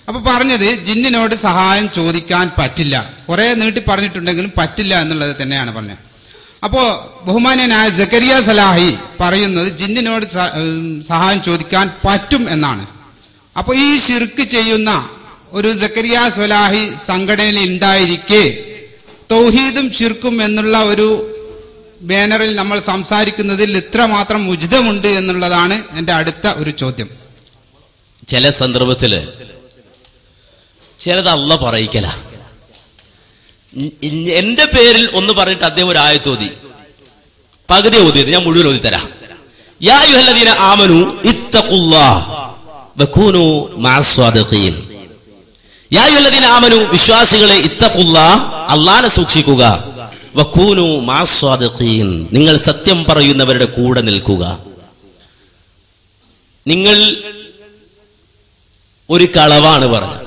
അപ്പോൾ പറഞ്ഞത് ജിന്നിനോട് സഹായം ചോദിക്കാൻ പറ്റില്ല, കുറേ നീട്ടി പറഞ്ഞിട്ടുണ്ടെങ്കിലും പറ്റില്ല എന്നുള്ളത് തന്നെയാണ് പറഞ്ഞത്. അപ്പോൾ ബഹുമാന്യനായ സക്കരിയ സലാഹി പറയുന്നത് ജിന്നിനോട് സഹായം ചോദിക്കാൻ പറ്റും എന്നാണ്. അപ്പോൾ ഈ ശിർക്ക് ചെയ്യുന്ന ഒരു സക്കരിയ സലാഹി സംഘടനയിൽ ഉണ്ടായിരിക്കെ തൗഹീദും ശിർക്കും എന്നുള്ള ഒരു ബാനറിൽ നമ്മൾ സംസാരിക്കുന്നതിൽ ഇത്രമാത്രം ഉചിതമുണ്ട് എന്നുള്ളതാണ് എൻ്റെ അടുത്ത ഒരു ചോദ്യം. ചില സന്ദർഭത്തില് ചിലത് അള്ള പറയിക്കല. എന്റെ പേരിൽ ഒന്ന് പറഞ്ഞിട്ട് അദ്ദേഹം ഒരു ആയത്ത് ഓതി, പകുതി ഓതിയത് ഞാൻ മുഴുവൻ ഓതി തരാം. യാ അയ്യുഹല്ലദീന ആമനു ഇത്തഖുല്ലാഹ വകൂനു മഅസ്സാദിഖീൻ. യാ അയ്യുഹല്ലദീന ആമനു, വിശ്വാസികളെ, ഇത്തഖുല്ലാഹ, അല്ലാഹനെ സൂക്ഷിക്കുക, വകൂനു മഅസ്സാദിഖീൻ, നിങ്ങൾ സത്യം പറയുന്നവരുടെ കൂടെ നിൽക്കുക. നിങ്ങൾ ഒരു കളവാണ് പറഞ്ഞത്.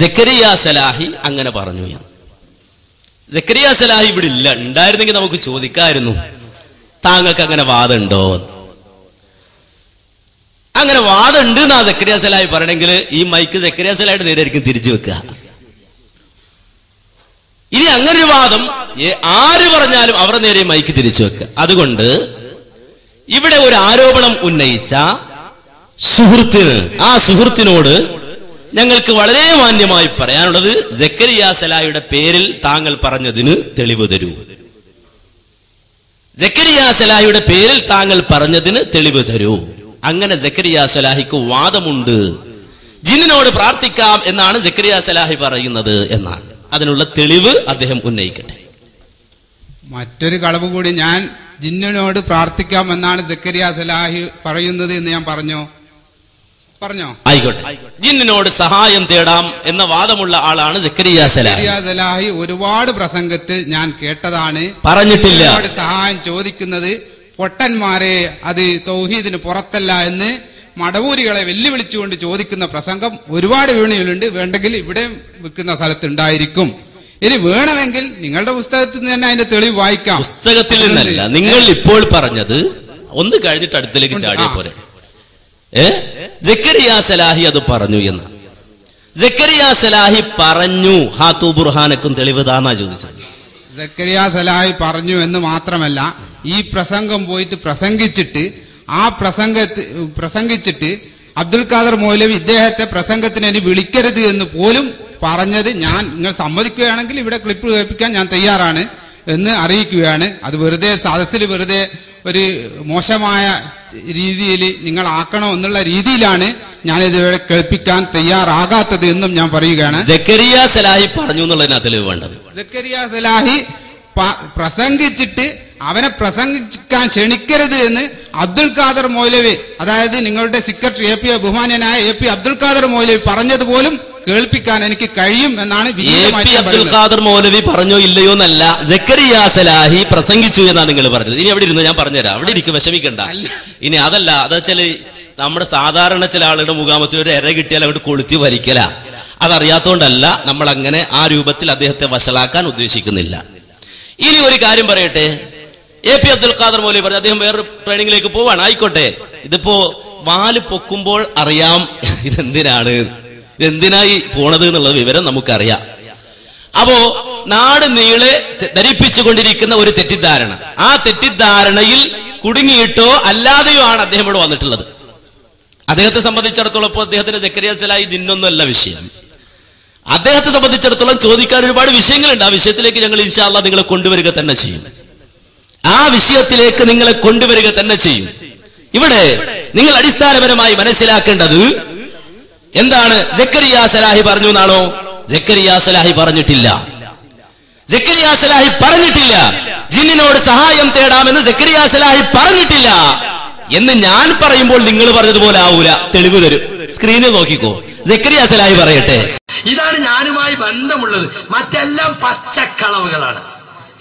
സക്കരിയ സലാഹി അങ്ങനെ പറഞ്ഞു. സക്കരിയ സലാഹി ഇവിടെ ഇല്ല, ഉണ്ടായിരുന്നെങ്കിൽ നമുക്ക് ചോദിക്കായിരുന്നു. താങ്കൾക്ക് അങ്ങനെ വാദമുണ്ടോ? അങ്ങനെ വാദമുണ്ട് എന്നാ സക്കരിയ സലാഹി പറയണമെങ്കിൽ ഈ മൈക്ക് സക്കരിയ സലാഹിയുടെ നേരെയായിരിക്കും തിരിച്ചു വെക്കുക. ഇനി അങ്ങനെ ഒരു വാദം ആര് പറഞ്ഞാലും അവരുടെ നേരെ മൈക്ക് തിരിച്ചു വെക്കുക. അതുകൊണ്ട് ഇവിടെ ഒരു ആരോപണം ഉന്നയിച്ച സുഹൃത്തിന്, ആ സുഹൃത്തിനോട് ഞങ്ങൾക്ക് വളരെ മാന്യമായി പറയാനുള്ളത്, സക്കരിയ സലാഹിയുടെ പേരിൽ താങ്കൾ പറഞ്ഞതിന് തെളിവ് തരൂ. സക്കരിയ സലാഹിയുടെ പേരിൽ താങ്കൾ പറഞ്ഞതിന് തെളിവ് തരൂ. അങ്ങനെ സക്കരിയ സലാഹിക്ക് വാദമുണ്ട്, ജിന്നിനോട് പ്രാർത്ഥിക്കാം എന്നാണ് സക്കരിയ സലാഹി പറയുന്നത് എന്നാണ്. അതിനുള്ള തെളിവ് അദ്ദേഹം ഉന്നയിക്കട്ടെ. മറ്റൊരു കളവ് കൂടി, ഞാൻ ജിന്നിനോട് പ്രാർത്ഥിക്കാം എന്നാണ് സക്കരിയ സലാഹി പറയുന്നത് എന്ന് ഞാൻ പറഞ്ഞോ? ആയിക്കോട്ടെ. ജിന്നിനോട് സഹായം തേടാം എന്ന വാദമുള്ള ആളാണ് സക്കരിയ സലാഹി. ഒരുപാട് പ്രസംഗത്തിൽ ഞാൻ കേട്ടതാണ്. പറഞ്ഞിട്ടില്ല സഹായം ചോദിക്കുന്നത് പൊട്ടന്മാരെ, അത് തൗഹീദിന് പുറത്തല്ല എന്ന് മടവൂരികളെ വെല്ലുവിളിച്ചുകൊണ്ട് ചോദിക്കുന്ന പ്രസംഗം ഒരുപാട് വീണയിലുണ്ട്. വേണ്ടെങ്കിൽ ഇവിടെ വിൽക്കുന്ന സ്ഥലത്ത് ഉണ്ടായിരിക്കും. ഇനി വേണമെങ്കിൽ നിങ്ങളുടെ പുസ്തകത്തിൽ നിന്ന് തന്നെ അതിന്റെ തെളിവ് വായിക്കാം. പുസ്തകത്തിൽ നിന്നല്ല, നിങ്ങൾ ഇപ്പോൾ പറഞ്ഞത് ഒന്ന് കഴിഞ്ഞിട്ട് അടുത്തിലേക്ക് ചാടിയ പോലെ. സക്കരിയ സലാഹി അത് പറഞ്ഞു എന്ന്. സക്കരിയ സലാഹി പറഞ്ഞു, ഹാത്തു ബുർഹാനക്കും തെളിവ് താന്നാ ചോദിച്ചത്. സക്കരിയ സലാഹി പറഞ്ഞു എന്ന് മാത്രമല്ല, ഈ പ്രസംഗം പോയിട്ട് പ്രസംഗിച്ചിട്ട് അബ്ദുൽ ഖാദർ മൗലവി ഇദ്ദേഹത്തെ പ്രസംഗത്തിന് ഇനി വിളിക്കരുത് എന്ന് പോലും പറഞ്ഞത് നിങ്ങൾ സമ്മതിക്കുകയാണെങ്കിൽ ഇവിടെ ക്ലിപ്പ് കേൾപ്പിക്കാൻ ഞാൻ തയ്യാറാണ് എന്ന് അറിയിക്കുകയാണ്. അത് വെറുതെ സദസ്സിൽ വെറുതെ ഒരു മോശമായ രീതിയിൽ നിങ്ങൾ ആക്കണോ എന്നുള്ള രീതിയിലാണ് ഞാനിതിവിടെ കേൾപ്പിക്കാൻ തയ്യാറാകാത്തത് എന്നും ഞാൻ പറയുകയാണ്. സക്കരിയ സലാഹി പറഞ്ഞു എന്നുള്ളതിനാ തെളിവ് വേണ്ടത്. സക്കരിയ സലാഹി പ്രസംഗിച്ചിട്ട് അവനെ പ്രസംഗിക്കാൻ ക്ഷണിക്കരുത് എന്ന് അബ്ദുൽ ഖാദർ മൗലവി, അതായത് നിങ്ങളുടെ സെക്രട്ടറി ബഹുമാന്യനായ AP അബ്ദുൽ ഖാദർ മൗലവി പറഞ്ഞതുപോലും കേൾപ്പിക്കാൻ എനിക്ക് കഴിയും എന്നാണ് അബ്ദുൽ ഖാദർ മൗലവി പറഞ്ഞോ ഇല്ലയോ എന്നല്ല, സക്കരിയ സലാഹി പ്രസംഗിച്ചു എന്നാണ് നിങ്ങൾ പറഞ്ഞത്. ഇനി അവിടെ ഇരുന്ന് ഞാൻ പറഞ്ഞുതരാം, അവിടെ ഇരിക്കും, വിഷമിക്കണ്ട. ഇനി അതല്ല, അതെച്ചാല് നമ്മുടെ സാധാരണ ചില ആളുടെ മുഖാമത്തിൽ ഒരു എര കിട്ടിയാൽ അങ്ങോട്ട് കൊളുത്തി വലിക്കല. അതറിയാത്തോണ്ടല്ല നമ്മൾ അങ്ങനെ ആ രൂപത്തിൽ അദ്ദേഹത്തെ വഷളാക്കാൻ ഉദ്ദേശിക്കുന്നില്ല. ഇനി ഒരു കാര്യം പറയട്ടെ, AP അബ്ദുൽ ഖാദർ മൗലവി പറഞ്ഞു അദ്ദേഹം വേറൊരു ട്രെയിനിങ്ങിലേക്ക് പോവാണ്. ആയിക്കോട്ടെ, ഇതിപ്പോ വാല് പൊക്കുമ്പോൾ അറിയാം ഇതെന്തിനായി പോണത് എന്നുള്ള വിവരം നമുക്കറിയാം. അപ്പോ നാട് നീളെ ധരിപ്പിച്ചുകൊണ്ടിരിക്കുന്ന ഒരു തെറ്റിദ്ധാരണ, ആ തെറ്റിദ്ധാരണയിൽ കുടുങ്ങിയിട്ടോ അല്ലാതെയോ ആണ് അദ്ദേഹം ഇവിടെ വന്നിട്ടുള്ളത്. അദ്ദേഹത്തെ സംബന്ധിച്ചിടത്തോളം ഇപ്പോൾ അദ്ദേഹത്തിന്റെ സക്കരിയ സലാഹി ജിന്നൊന്നുമല്ല വിഷയം. അദ്ദേഹത്തെ സംബന്ധിച്ചിടത്തോളം ചോദിക്കാൻ ഒരുപാട് വിഷയങ്ങളുണ്ട്. ആ വിഷയത്തിലേക്ക് ഞങ്ങൾ ഇൻഷാ അല്ലാഹ് നിങ്ങളെ കൊണ്ടുവരിക തന്നെ ചെയ്യും. ഇവിടെ നിങ്ങൾ അടിസ്ഥാനപരമായി മനസ്സിലാക്കേണ്ടത് എന്താണ്? സക്കരിയ സലാഹി പറഞ്ഞു എന്നാണോ? സക്കരിയ സലാഹി പറഞ്ഞിട്ടില്ല. ജിന്നിനോട് സഹായം തേടാമെന്ന് സക്കരിയ സലാഹി പറഞ്ഞിട്ടില്ല എന്ന് ഞാൻ പറയുമ്പോൾ നിങ്ങൾ പറഞ്ഞതുപോലെ ആവൂല. തെളിവ് തരും, സ്ക്രീനിൽ നോക്കിക്കോ. സക്കരിയ സലാഹി പറയട്ടെ. ഇതാണ് ഞാനുമായി ബന്ധമുള്ളത്, മറ്റെല്ലാം പച്ചക്കളവുകളാണ്.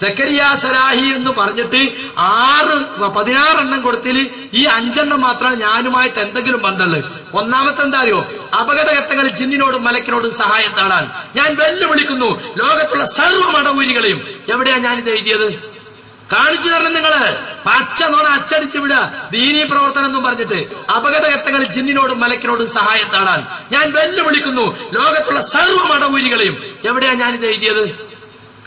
സക്കരിയ സലാഹി എന്ന് പറഞ്ഞിട്ട് 16 എണ്ണം കൊടുത്തിൽ ഈ 5 മാത്രമാണ് ഞാനുമായിട്ട് എന്തെങ്കിലും ബന്ധമുള്ളത്. ഒന്നാമത്തെ എന്താ അറിയോ? അപകടഘട്ടങ്ങളിൽ ജിന്നിനോടും മലക്കിനോടും സഹായം തേടാൻ ഞാൻ വെല്ലുവിളിക്കുന്നു ലോകത്തുള്ള സർവ്വ മടവൂരികളെയും. എവിടെയാ ഞാനിത് എഴുതിയത്? കാണിച്ചു തരണം നിങ്ങള്. പച്ച നോണ അച്ചടിച്ചു വിടുക. ദീനീ പ്രവർത്തനം എന്നും പറഞ്ഞിട്ട് അപകടഘട്ടങ്ങളിൽ ജിന്നിനോടും മലക്കിനോടും സഹായം തേടാൻ ഞാൻ വെല്ലുവിളിക്കുന്നു ലോകത്തുള്ള സർവ്വ മടവൂരികളെയും. എവിടെയാ ഞാനിത് എഴുതിയത്?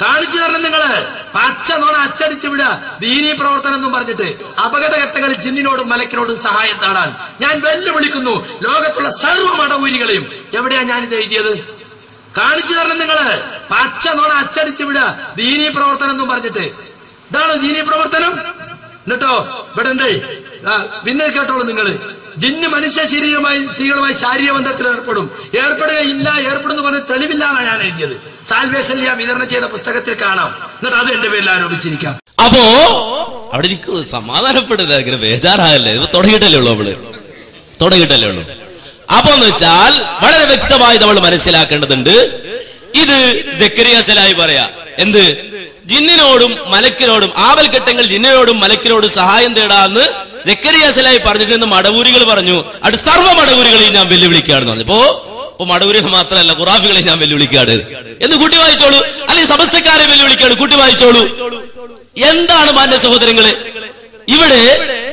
കാണിച്ചു തരണം നിങ്ങള്. പച്ച നോണ അച്ചടിച്ചു വിടുക. ദീനീ പ്രവർത്തനം എന്നും പറഞ്ഞിട്ട് അപകടഘട്ടങ്ങളിൽ ജിന്നിനോടും മലക്കിനോടും സഹായം തേടാൻ ഞാൻ വെല്ലുവിളിക്കുന്നു ലോകത്തുള്ള സർവ്വ മടവൂരികളെയും. എവിടെയാ ഞാനിത് എഴുതിയത്? കാണിച്ചു തരണം നിങ്ങള്. പച്ച നോണ അച്ചടിച്ചു വിടുക. ദീനീ പ്രവർത്തനം എന്നും പറഞ്ഞിട്ട് ഇതാണ് ദീനീ പ്രവർത്തനം. എന്നിട്ടോ ഇവിടെ ഉണ്ടേ, പിന്നെ കേട്ടോളൂ നിങ്ങള്. ജിന്ന് മനുഷ്യ സ്ത്രീകളുമായി ശാരീരിക ബന്ധത്തിൽ ഏർപ്പെടുകയില്ല, ഏർപ്പെടുന്നു പറഞ്ഞ തെളിവില്ലാതാണ് ഞാൻ എഴുതിയത്. സാൽവേഷൻ ഞാൻ വിതരണം ചെയ്ത പുസ്തകത്തിൽ കാണാം. എന്നിട്ട് അത് എന്റെ പേരിൽ ആരോപിച്ചിരിക്കാം. അപ്പോ അവിടെ സമാധാനപ്പെടുക, ഇങ്ങനെ ബേജാറാകല്ലേ. ഇത് തുടങ്ങിയിട്ടല്ലേ ഉള്ളൂ. അപ്പൊ എന്ന് വെച്ചാൽ വളരെ വ്യക്തമായി നമ്മൾ മനസ്സിലാക്കേണ്ടതുണ്ട്. ഇത് സക്കരിയ സലാഹി പറയാ എന്ത്? ജിന്നിനോടും മലക്കിനോടും ആവൽഘട്ടങ്ങൾ ജിന്നിനോടും മലക്കിനോടും സഹായം തേടാന്ന് സക്കരിയ സലാഹി പറഞ്ഞിട്ട് മടവൂരികൾ പറഞ്ഞു. അത് സർവ്വ മടവൂരികളെയും ഞാൻ വെല്ലുവിളിക്കുകയാണെന്ന് പറഞ്ഞപ്പോ മടവൂരികൾ മാത്രമല്ല ഖുറാഫികളെ ഞാൻ വെല്ലുവിളിക്കാട് എന്ന് കൂട്ടി വായിച്ചോളൂ, അല്ലെങ്കിൽ സമസ്തക്കാരെ വെല്ലുവിളിക്കാണ് കൂട്ടി വായിച്ചോളൂ. എന്താണ് മാന്യ സഹോദരങ്ങളെ? ഇവിടെ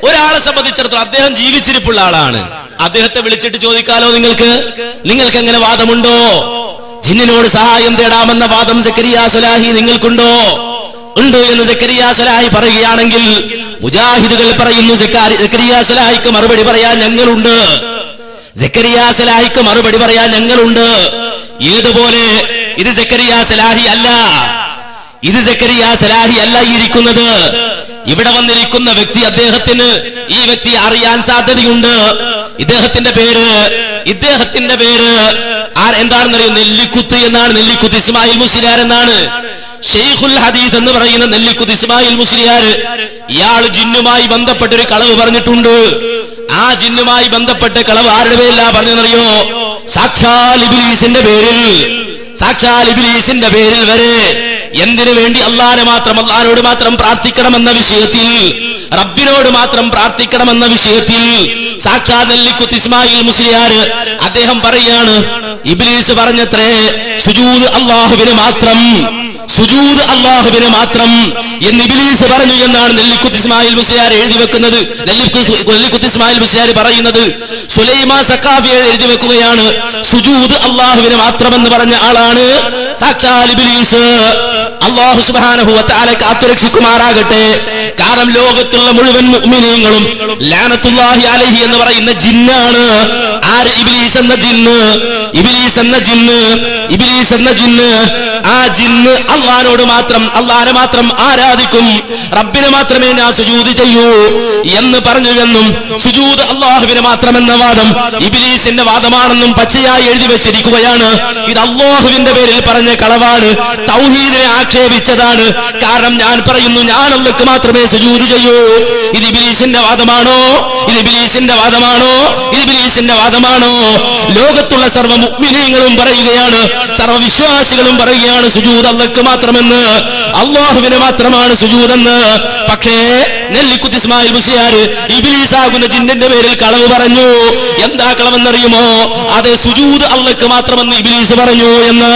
ഒരാളെ സംബന്ധിച്ചിടത്തോളം അദ്ദേഹം ജീവിച്ചിരിപ്പുള്ള ആളാണ്. അദ്ദേഹത്തെ വിളിച്ചിട്ട് ചോദിക്കാലോ, നിങ്ങൾക്ക് എങ്ങനെ വാദമുണ്ടോ? ജിന്നിനോട് സഹായം തേടാമെന്ന വാദം സക്കരിയ സ്വലാഹി നിങ്ങൾക്കുണ്ടോ? ഉണ്ടോ എന്ന് സക്കരിയ സ്വലാഹി പറയുകയാണെങ്കിൽ മുജാഹിദുകൾ പറയുന്നു സക്കരിയ സ്വലാഹിക്ക് മറുപടി പറയാൻ ഞങ്ങളുണ്ട്. സക്കരിയ സ്വലാഹിക്ക് മറുപടി പറയാൻ ഞങ്ങളുണ്ട്. ഏതുപോലെ? ഇത് സക്കരിയ സ്വലാഹി അല്ല, ഇത് സക്കരിയ സ്വലാഹി അല്ല ഇരിക്കുന്നത്. ഇവിടെ വന്നിരിക്കുന്ന വ്യക്തി, അദ്ദേഹത്തിന് ഈ വ്യക്തിയെ അറിയാൻ സാധ്യതയുണ്ട്. ഇദ്ദേഹത്തിന്റെ പേര് എന്താണെന്നറിയോ? നെല്ലിക്കുത്ത് എന്നാണ്. നെല്ലിക്കുത്ത് ഇസ്മായിൽ മുസ്ലിയാർ എന്നാണ്. ഷെയ്ഖുൽ ഹദീസ് എന്ന് പറയുന്ന നെല്ലിക്കുത്ത് ഇസ്മായിൽ മുസ്ലിയാർ, ഇയാൾ ജിന്നുമായി ബന്ധപ്പെട്ടൊരു കളവ് പറഞ്ഞിട്ടുണ്ട്. ആ ജിന്നുമായി ബന്ധപ്പെട്ട കളവ് ആരുടെ പേരിലാ പറഞ്ഞെന്നറിയോ? സാക്ഷാൽ ഇബ്ലീസിന്റെ പേരിൽ വരെ. എന്തിനു വേണ്ടി? അള്ളാഹനോട് മാത്രം പ്രാർത്ഥിക്കണമെന്ന വിഷയത്തിൽ, റബ്ബിനോട് മാത്രം പ്രാർത്ഥിക്കണമെന്ന വിഷയത്തിൽ സാക്ഷാൽ നെല്ലിക്കുത്ത് ഇസ്മായിൽ മുസ്ലിയാർ അദ്ദേഹം പറയാണ്, ഇബ്ലീസ് പറഞ്ഞത്രേ സുജൂദ് അള്ളാഹുവിന് മാത്രം എന്ന് ഇബ്ലീസ് പറഞ്ഞു എന്നാണ് നെല്ലിക്കുത്ത് ഇസ്മായിൽ മുസ്ലിയാർ എഴുതി വെക്കുന്നത്. നെല്ലിക്കുത്ത് ഇസ്മായിൽ മുസ്ലിയാർ പറയുന്നത് സുലൈമാൻ സഖാഫി എഴുതി വെക്കുകയാണ്, സുജൂദ് അള്ളാഹുവിന് മാത്രമെന്ന് പറഞ്ഞ ആളാണ് സാക്ഷാൽ ഇബ്ലീസ്. അല്ലാഹു സുബ്ഹാനഹു വ തആല കാത്തുരക്ഷിക്കുമാറാകട്ടെ. കാരണം ലോകത്തുള്ള മുഴുവൻ മുഅ്മിനീങ്ങളും ലഅനത്തുല്ലാഹി അലൈഹി എന്ന് പറയുന്ന ജിന്നാണ്. ആര്? ഇബ്ലീസ് എന്ന ജിന്ന്. ആ ജിന്ന് അള്ളാഹനെ മാത്രം ആരാധിക്കും, റബ്ബിനെ മാത്രമേ ഞാൻ സുജൂദ് ചെയ്യൂ എന്ന് പറഞ്ഞുവെന്നും സുജൂദ് അള്ളാഹുവിന് മാത്രമെന്ന വാദം ഇബ്ലീസിന്റെ വാദമാണെന്നും പച്ചയായി എഴുതി വെച്ചിരിക്കുകയാണ്. ഇത് അള്ളാഹുവിന്റെ പേരിൽ പറഞ്ഞ കളവാണ്, തൗഹീദിനെ ആക്ഷേപിച്ചതാണ്. കാരണം ഞാൻ പറയുന്നു, ഞാൻ അല്ലാഹുവിന് മാത്രമേ സുജൂദ് ചെയ്യൂ. ഇത് ഇബ്ലീസിന്റെ വാദമാണോ? ലോകത്തുള്ള സർവ്വ മുഅ്മിനീങ്ങളും പറയുകയാണ്, സർവ്വ വിശ്വാസികളും പറയുകയാണ് സുജൂദ് അല്ലാഹുവിന് മാത്രമെന്ന്, അള്ളാഹുവിന് മാത്രമാണ് സുജൂദെന്ന്. പക്ഷേ നെല്ലിക്കുത്ത് ഇസ്മായിൽ മുസ്ലിയാർ ഇബ്ലീസ് ആകുന്ന ജിന്നിന്റെ പേരിൽ കളവ് പറഞ്ഞു. എന്താ കളവെന്നറിയുമോ? അതെ, സുജൂദ് അല്ലാഹുവിന് മാത്രമെന്ന് ഇബ്ലീസ് പറഞ്ഞു എന്ന്.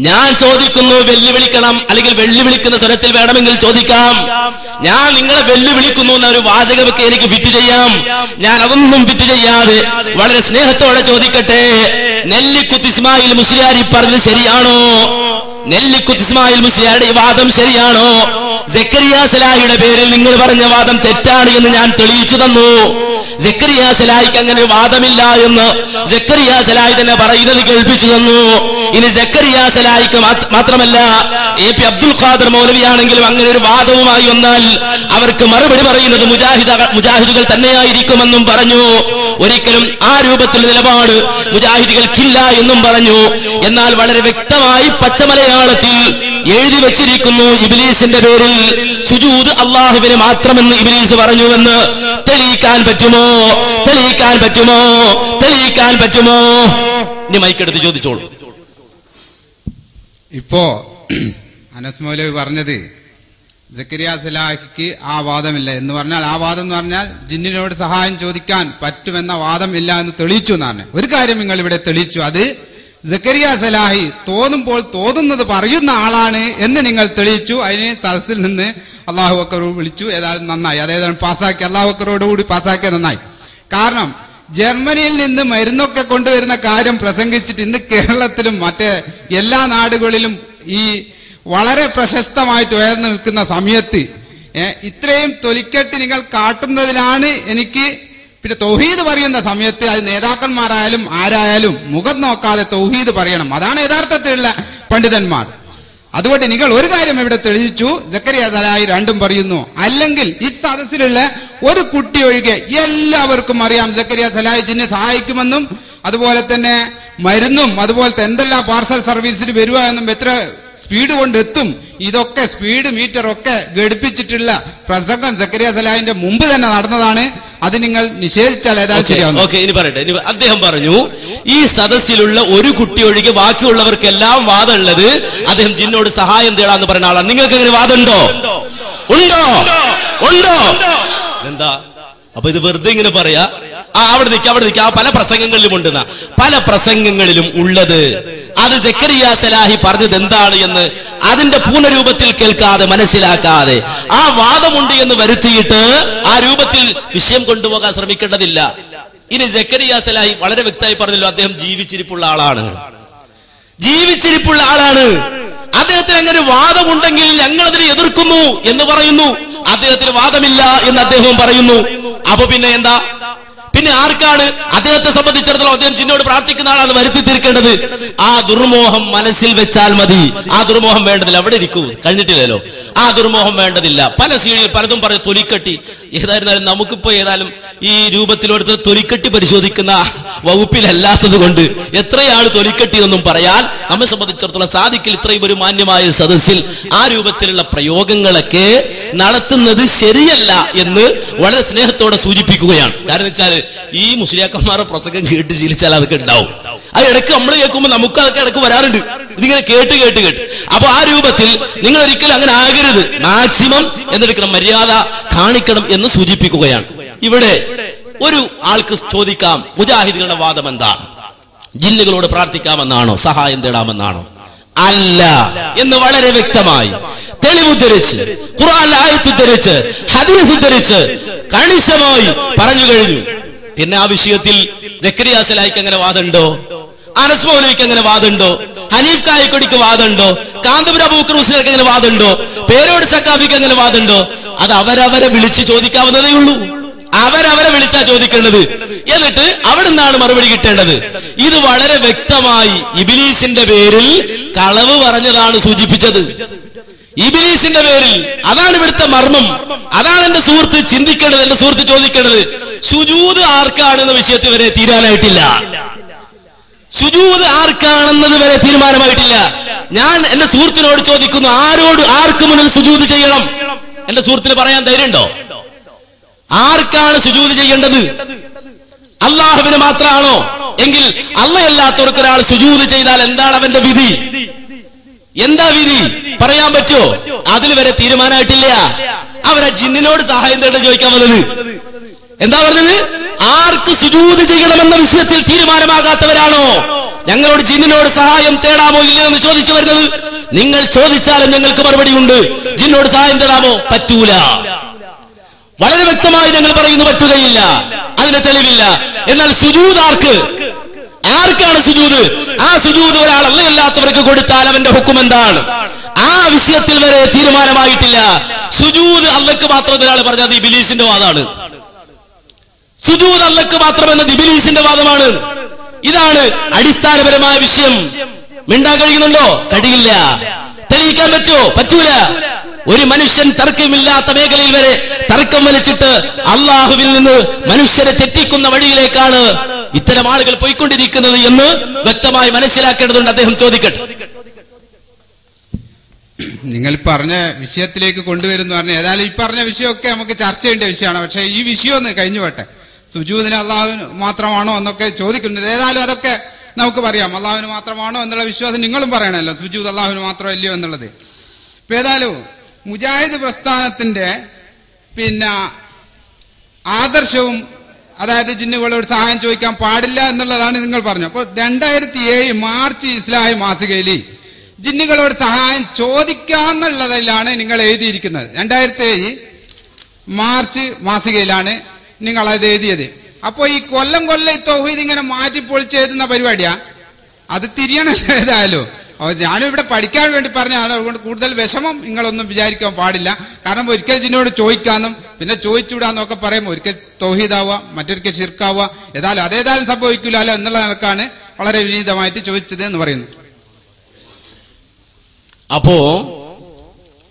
ഞാൻ ചോദിക്കുന്നു, വെല്ലുവിളിക്കണം, അല്ലെങ്കിൽ വെല്ലുവിളിക്കുന്ന സ്വരത്തിൽ വേണമെങ്കിൽ ചോദിക്കാം. ഞാൻ നിങ്ങളെ വെല്ലുവിളിക്കുന്നു എന്ന ഒരു വാചകമൊക്കെ എനിക്ക് ഫിറ്റ് ചെയ്യാം. ഞാൻ അതൊന്നും ഫിറ്റ് ചെയ്യാതെ വളരെ സ്നേഹത്തോടെ ചോദിക്കട്ടെ, നെല്ലിക്കുത്ത് ഇസ്മായിൽ മുസ്ലിയാർ പറഞ്ഞത് ശരിയാണോ? നെല്ലിക്കുത്ത് ഇസ്മായിൽ മുസ്ലിയാരുടെ ഈ വാദം ശരിയാണോ? സക്കരിയ സ്വലാഹിയുടെ പേരിൽ നിങ്ങൾ പറഞ്ഞ വാദം തെറ്റാണ് എന്ന് ഞാൻ തെളിയിച്ചു തന്നു. സക്കരിയ സ്വലാഹിക്ക് അങ്ങനെ വാദമില്ല എന്ന് സക്കരിയ സ്വലാഹി തന്നെ പറയുന്നത് കേൾപ്പിച്ചു തന്നു. ഇനി സക്കരിയ സ്വലാഹിക്ക് മാത്രമല്ല, AP അബ്ദുൽ ഖാദർ മൗലവിയാണെങ്കിലും അങ്ങനെ ഒരു വാദവുമായി വന്നാൽ അവർക്ക് മറുപടി പറയുന്നത് മുജാഹിദുകൾ തന്നെയായിരിക്കുമെന്നും പറഞ്ഞു. ഒരിക്കലും ആ രൂപത്തിൽ നിലപാട് മുജാഹിദുകൾക്കില്ല എന്നും പറഞ്ഞു. എന്നാൽ വളരെ വ്യക്തമായി പച്ചമലയാളത്തിൽ എഴുതി വെച്ചിരിക്കുന്നു, ഇബ്ലീസിന്റെ പേരിൽ സുജൂദ് അള്ളാഹുവിന് മാത്രമെന്ന് ഇബ്ലീസ് പറഞ്ഞുവെന്ന്. തെളിയിക്കാൻ പറ്റുമോ? ഇനി മൈക്കെടുത്ത് ചോദിച്ചോളൂ. ഇപ്പോ അനസ് മൗലവി പറഞ്ഞത് സക്കരിയ സ്വലാഹിക്ക് ആ വാദമില്ല എന്ന് പറഞ്ഞാൽ, ആ വാദം എന്ന് പറഞ്ഞാൽ ജിന്നിനോട് സഹായം ചോദിക്കാൻ പറ്റുമെന്ന വാദം ഇല്ല എന്ന് തെളിയിച്ചു എന്നാണ്. ഒരു കാര്യം നിങ്ങൾ ഇവിടെ തെളിയിച്ചു, അത് സക്കരിയ സ്വലാഹി തോന്നുമ്പോൾ തോന്നുന്നത് പറയുന്ന ആളാണ് എന്ന് നിങ്ങൾ തെളിയിച്ചു. അതിന് സദസ്സിൽ നിന്ന് അല്ലാഹു അക്ബർ വിളിച്ചു. ഏതായാലും നന്നായി, അതേതാണ് പാസ്സാക്കി, അല്ലാഹു അക്ബറോടുകൂടി പാസ്സാക്കിയത് നന്നായി. കാരണം ജർമ്മനിയിൽ നിന്ന് മരുന്നൊക്കെ കൊണ്ടുവരുന്ന കാര്യം പ്രസംഗിച്ചിട്ട് ഇന്ന് കേരളത്തിലും മറ്റേ എല്ലാ നാടുകളിലും ഈ വളരെ പ്രശസ്തമായിട്ട് ഉയർന്നു നിൽക്കുന്ന സമയത്ത് ഇത്രയും തൊലിക്കെട്ട് നിങ്ങൾ കാട്ടുന്നതിലാണ് എനിക്ക്. പിന്നെ തൗഹീദ് പറയുന്ന സമയത്ത് അത് നേതാക്കന്മാരായാലും ആരായാലും മുഖം നോക്കാതെ തൗഹീദ് പറയണം. അതാണ് യഥാർത്ഥത്തിലുള്ള പണ്ഡിതന്മാർ. അതുകൊണ്ട് നിങ്ങൾ ഒരു കാര്യം ഇവിടെ തെളിയിച്ചു, സക്കരിയ സ്വലാഹി രണ്ടും പറയുന്നു. അല്ലെങ്കിൽ ഈ സദസ്സിലുള്ള ഒരു കുട്ടി ഒഴികെ എല്ലാവർക്കും അറിയാം സക്കരിയ സ്വലാഹി ജിന്നെ സഹായിക്കുമെന്നും അതുപോലെ തന്നെ മരുന്നും അതുപോലത്തെ എന്തെല്ലാം പാർസൽ സർവീസിന് വരിക എന്നും എത്ര സ്പീഡ് കൊണ്ട് എത്തും, ഇതൊക്കെ സ്പീഡ് മീറ്റർ ഒക്കെ ഘടിപ്പിച്ചിട്ടുള്ള പ്രസംഗം സക്കരിയ സ്വലാഹിന്റെ മുമ്പ് തന്നെ നടന്നതാണ്. അത് നിങ്ങൾ നിഷേധിച്ചാൽ ഏതായാലും ശരിയാവും. ഇനി പറയട്ടെ. അദ്ദേഹം പറഞ്ഞു, ഈ സദസ്സിലുള്ള ഒരു കുട്ടി ഒഴികെ ബാക്കിയുള്ളവർക്കെല്ലാം വാദം ഉള്ളത് അദ്ദേഹം ജിന്നോട് സഹായം തേടാന്ന് പറയുന്ന ആളാണ്. നിങ്ങൾക്ക് അങ്ങനെ വാദം ഉണ്ടോ? എന്താ? അപ്പൊ ഇത് വെറുതെ ഇങ്ങനെ പറയാ? അവിടെ നിൽക്കുക. പല പ്രസംഗങ്ങളിലും ഉണ്ട്. പല പ്രസംഗങ്ങളിലും ഉള്ളത് അത് സക്കരിയ സലാഹി പറഞ്ഞത് എന്താണ് എന്ന് അതിന്റെ പൂർണ്ണരൂപത്തിൽ കേൾക്കാതെ മനസ്സിലാക്കാതെ ആ വാദമുണ്ട് എന്ന് വരുത്തിയിട്ട് ആ രൂപത്തിൽ വിഷയം കൊണ്ടുപോകാൻ ശ്രമിക്കേണ്ടതില്ല. ഇനി സക്കരിയ സലാഹി വളരെ വ്യക്തമായി പറഞ്ഞല്ലോ, അദ്ദേഹം ജീവിച്ചിരിപ്പുള്ള ആളാണ്. അദ്ദേഹത്തിന് അങ്ങനെ വാദമുണ്ടെങ്കിൽ ഞങ്ങൾ അതിനെ എതിർക്കുന്നു എന്ന് പറയുന്നു. അദ്ദേഹത്തിന് വാദമില്ല എന്ന് അദ്ദേഹം പറയുന്നു. അപ്പൊ പിന്നെ എന്താ? പിന്നെ ആർക്കാണ് അദ്ദേഹത്തെ സംബന്ധിച്ചിടത്തോളം അദ്ദേഹം ജിന്നോട് പ്രാർത്ഥിക്കുന്ന ആളാണ് വരുത്തി തീർക്കേണ്ടത്? ആ ദുർമോഹം മനസ്സിൽ വെച്ചാൽ മതി. ആ ദുർമോഹം വേണ്ടതില്ല. അവിടെ ഇരിക്കൂ, കഴിഞ്ഞിട്ടില്ലല്ലോ. ആ ദുർമോഹം വേണ്ടതില്ല. പല സീഡിയിൽ പലതും പറയും തൊലിക്കട്ടി. ഏതായിരുന്നാലും നമുക്കിപ്പോ ഏതായാലും ഈ രൂപത്തിലെടുത്ത് തൊലിക്കട്ടി പരിശോധിക്കുന്ന വകുപ്പിലല്ലാത്തത് കൊണ്ട് എത്രയാണ് തൊലിക്കട്ടി എന്നും പറയാൻ നമ്മെ സംബന്ധിച്ചിടത്തോളം സാധിക്കില്ല. ഇത്രയും ഒരു മാന്യമായ സദസ്സിൽ ആ രൂപത്തിലുള്ള പ്രയോഗങ്ങളൊക്കെ നടത്തുന്നത് ശരിയല്ല എന്ന് വളരെ സ്നേഹത്തോടെ സൂചിപ്പിക്കുകയാണ്. കാരണം വെച്ചാൽ ഈ മുസ്ലിയാക്കന്മാരുടെ പ്രസംഗം കേട്ട് ശീലിച്ചാൽ അതൊക്കെ ഉണ്ടാവും. അത് ഇടയ്ക്ക് നമ്മൾ കേൾക്കുമ്പോൾ നമുക്ക് അതൊക്കെ ഇടയ്ക്ക് വരാറുണ്ട്. ഇതിങ്ങനെ കേട്ട് അപ്പൊ ആ രൂപത്തിൽ നിങ്ങൾ ഒരിക്കലും അങ്ങനെ ആകരുത്. മാക്സിമം എന്തെടുക്കണം, മര്യാദ കാണിക്കണം എന്ന് സൂചിപ്പിക്കുകയാണ്. ഇവിടെ ഒരു ആൾക്ക് ചോദിക്കാം, മുജാഹിദുകളുടെ വാദം എന്താണ്? ജിന്നുകളോട് പ്രാർത്ഥിക്കാമെന്നാണോ, സഹായം തേടാമെന്നാണോ? അല്ല എന്ന് വളരെ വ്യക്തമായി തെളിവുദ്ധരിച്ച് ഖുർആൻ ആയത്ത് ഉദ്ധരിച്ച് ഹദീസ് ഉദ്ധരിച്ച് കണിശമായി പറഞ്ഞു കഴിഞ്ഞു. പിന്നെ ആ വിഷയത്തിൽ സക്കരിയ സലാഹിക്ക് അങ്ങനെ വാദമുണ്ടോ? അനസ് മൗലവിക്ക് അങ്ങനെ വാദമുണ്ടോ? ഹനീഫ് കായക്കൊടിക്ക് വാദമുണ്ടോ? കാന്തപുരം അബൂബക്കർ മുസ്ലിയാർക്ക് അങ്ങനെ വാദമുണ്ടോ? പേരോട് സക്കാഫിക്ക് അങ്ങനെ വാദമുണ്ടോ? അത് അവരവരെ വിളിച്ച് ചോദിക്കാവുന്നതേ ഉള്ളൂ. അവരവരെ വിളിച്ചാ ചോദിക്കേണ്ടത്. എന്നിട്ട് അവിടെ നിന്നാണ് മറുപടി കിട്ടേണ്ടത്. ഇത് വളരെ വ്യക്തമായി ഇബ്ലീസിന്റെ പേരിൽ കളവ് പറഞ്ഞതാണ് സൂചിപ്പിച്ചത്. ഇബ്ലീസിന്റെ പേരിൽ അതാണ് ഇവിടുത്തെ മർമ്മം. അതാണ് എന്റെ സുഹൃത്ത് ചിന്തിക്കേണ്ടത്, എന്റെ സുഹൃത്ത് ചോദിക്കേണ്ടത്. സുജൂദ് ആർക്കാണെന്ന വിഷയത്തിൽ വരെ തീരാനായിട്ടില്ല. സുജൂദ് ആർക്കാണെന്നത് വരെ തീരുമാനമായിട്ടില്ല. ഞാൻ എന്റെ സുഹൃത്തിനോട് ചോദിക്കുന്നു, ആർക്ക് മുന്നിൽ സുജൂദ് ചെയ്യണം? എന്റെ സുഹൃത്തിന് പറയാൻ ധൈര്യമുണ്ടോ? ആർക്കാണ് സുജൂദ് ചെയ്യേണ്ടത്? അള്ളാഹുവിന് മാത്രമാണോ? എങ്കിൽ അള്ളയല്ലാത്തവർക്ക് ഒരാൾ സുജൂദ് ചെയ്താൽ എന്താണ് അവന്റെ വിധി? എന്താ വിധി പറയാൻ പറ്റുമോ? അതിൽ വരെ തീരുമാനമായിട്ടില്ല. അവരെ ജിന്നിനോട് സഹായം തേടാൻ ചോദിക്കാൻ വന്നത്. എന്താ പറഞ്ഞത്? ആർക്ക് സുജൂദ് ചെയ്യണമെന്ന വിഷയത്തിൽ തീരുമാനമാകാത്തവരാണോ ഞങ്ങളോട് ജിന്നിനോട് സഹായം തേടാമോ ഇല്ലയോ എന്ന് ചോദിച്ചു വരുന്നത്? നിങ്ങൾ ചോദിച്ചാലും ഞങ്ങൾക്ക് മറുപടി ഉണ്ട്. ജിന്നോട് സഹായം തേടാമോ? പറ്റൂല. വളരെ വ്യക്തമായി ഞങ്ങൾ പറയുന്നു, പറ്റുകയില്ല. അതിന് തെളിവില്ല. എന്നാൽ സുജൂദ് ആർക്കാണ് സുജൂദ്? ആ സുജൂദ് ഒരാൾ അല്ലാത്തവർക്ക് കൊടുത്താൽ അവന്റെ ഹുക്കം എന്താണ്? ആ വിഷയത്തിൽ വരെ തീരുമാനമായിട്ടില്ല. സുജൂദ് അള്ളക്ക് മാത്രം ഒരാൾ പറഞ്ഞത് ഇബ്ലീസിന്റെ വാദമാണ്. സുജൂദ് അള്ളക്ക് മാത്രമെന്നത് ഇബ്ലീസിന്റെ വാദമാണ്. ഇതാണ് അടിസ്ഥാനപരമായ വിഷയം. മിണ്ടാൻ കഴിയുന്നുണ്ടോ? കഴിയില്ല. തെളിയിക്കാൻ പറ്റുമോ? പറ്റൂല. ഒരു മനുഷ്യൻ തർക്കമില്ലാത്ത മേഖലയിൽ വരെ തർക്കം വലിച്ചിട്ട് അള്ളാഹുവിൽ നിന്ന് മനുഷ്യരെ തെറ്റിക്കുന്ന വഴിയിലേക്കാണ് ഇത്തരം ആളുകൾ പോയിക്കൊണ്ടിരിക്കുന്നത് എന്ന് വ്യക്തമായി മനസ്സിലാക്കേണ്ടതുണ്ട്. അദ്ദേഹം ചോദിക്കട്ടെ. നിങ്ങൾ പറഞ്ഞ വിഷയത്തിലേക്ക് കൊണ്ടുവരുന്നു പറഞ്ഞാൽ ഏതായാലും ഈ പറഞ്ഞ വിഷയമൊക്കെ നമുക്ക് ചർച്ച ചെയ്യേണ്ട വിഷയമാണ്. പക്ഷേ ഈ വിഷയം ഒന്ന് കഴിഞ്ഞു പോട്ടെ. സുജൂദിന് അള്ളാഹുവിന് മാത്രമാണോ എന്നൊക്കെ ചോദിക്കുന്നത്. ഏതായാലും അതൊക്കെ നമുക്ക് പറയാം. അള്ളാഹുവിന് മാത്രമാണോ എന്നുള്ള വിശ്വാസം നിങ്ങളും പറയണമല്ലോ. സുജൂദ് അള്ളാഹുവിന് മാത്രമല്ലയോ എന്നുള്ളത്. ഇപ്പൊ ഏതായാലും മുജാഹിദ് പ്രസ്ഥാനത്തിന്റെ ആദർശവും, അതായത് ജിന്നുകളോട് സഹായം ചോദിക്കാൻ പാടില്ല എന്നുള്ളതാണ് നിങ്ങൾ പറഞ്ഞു. അപ്പോൾ 2007 മാർച്ച് ഇസ്ലാഹി മാസികയിൽ ജിന്നുകളോട് സഹായം ചോദിക്കാന്നുള്ളതിലാണ് നിങ്ങൾ എഴുതിയിരിക്കുന്നത്. 2007 മാർച്ച് മാസികയിലാണ് നിങ്ങൾ അത് എഴുതിയത്. അപ്പോൾ ഈ കൊല്ലം ഈ തൗഹീദ് ഇങ്ങനെ മാറ്റി പൊളിച്ച് എഴുതുന്ന പരിപാടിയാ? അത് തിരിയണല്ലോ. ഏതായാലും ഞാനും ഇവിടെ പഠിക്കാൻ വേണ്ടി പറഞ്ഞാണ്. അതുകൊണ്ട് കൂടുതൽ വിഷമം നിങ്ങളൊന്നും വിചാരിക്കാൻ പാടില്ല. കാരണം ഒരിക്കൽ ജിന്നോട് ചോദിക്കാന്നും പിന്നെ ചോദിച്ചുവിടാന്നൊക്കെ പറയുമ്പോൾ ഒരിക്കൽ തൗഹീദാവുക, മറ്റൊരിക്കൽ ശിർക്കാവുക. ഏതായാലും അതേതായാലും സംഭവിക്കില്ലല്ലോ എന്നുള്ള കണക്കാണ് വളരെ വിനീതമായിട്ട് ചോദിച്ചത് എന്ന് പറയുന്നു. അപ്പോ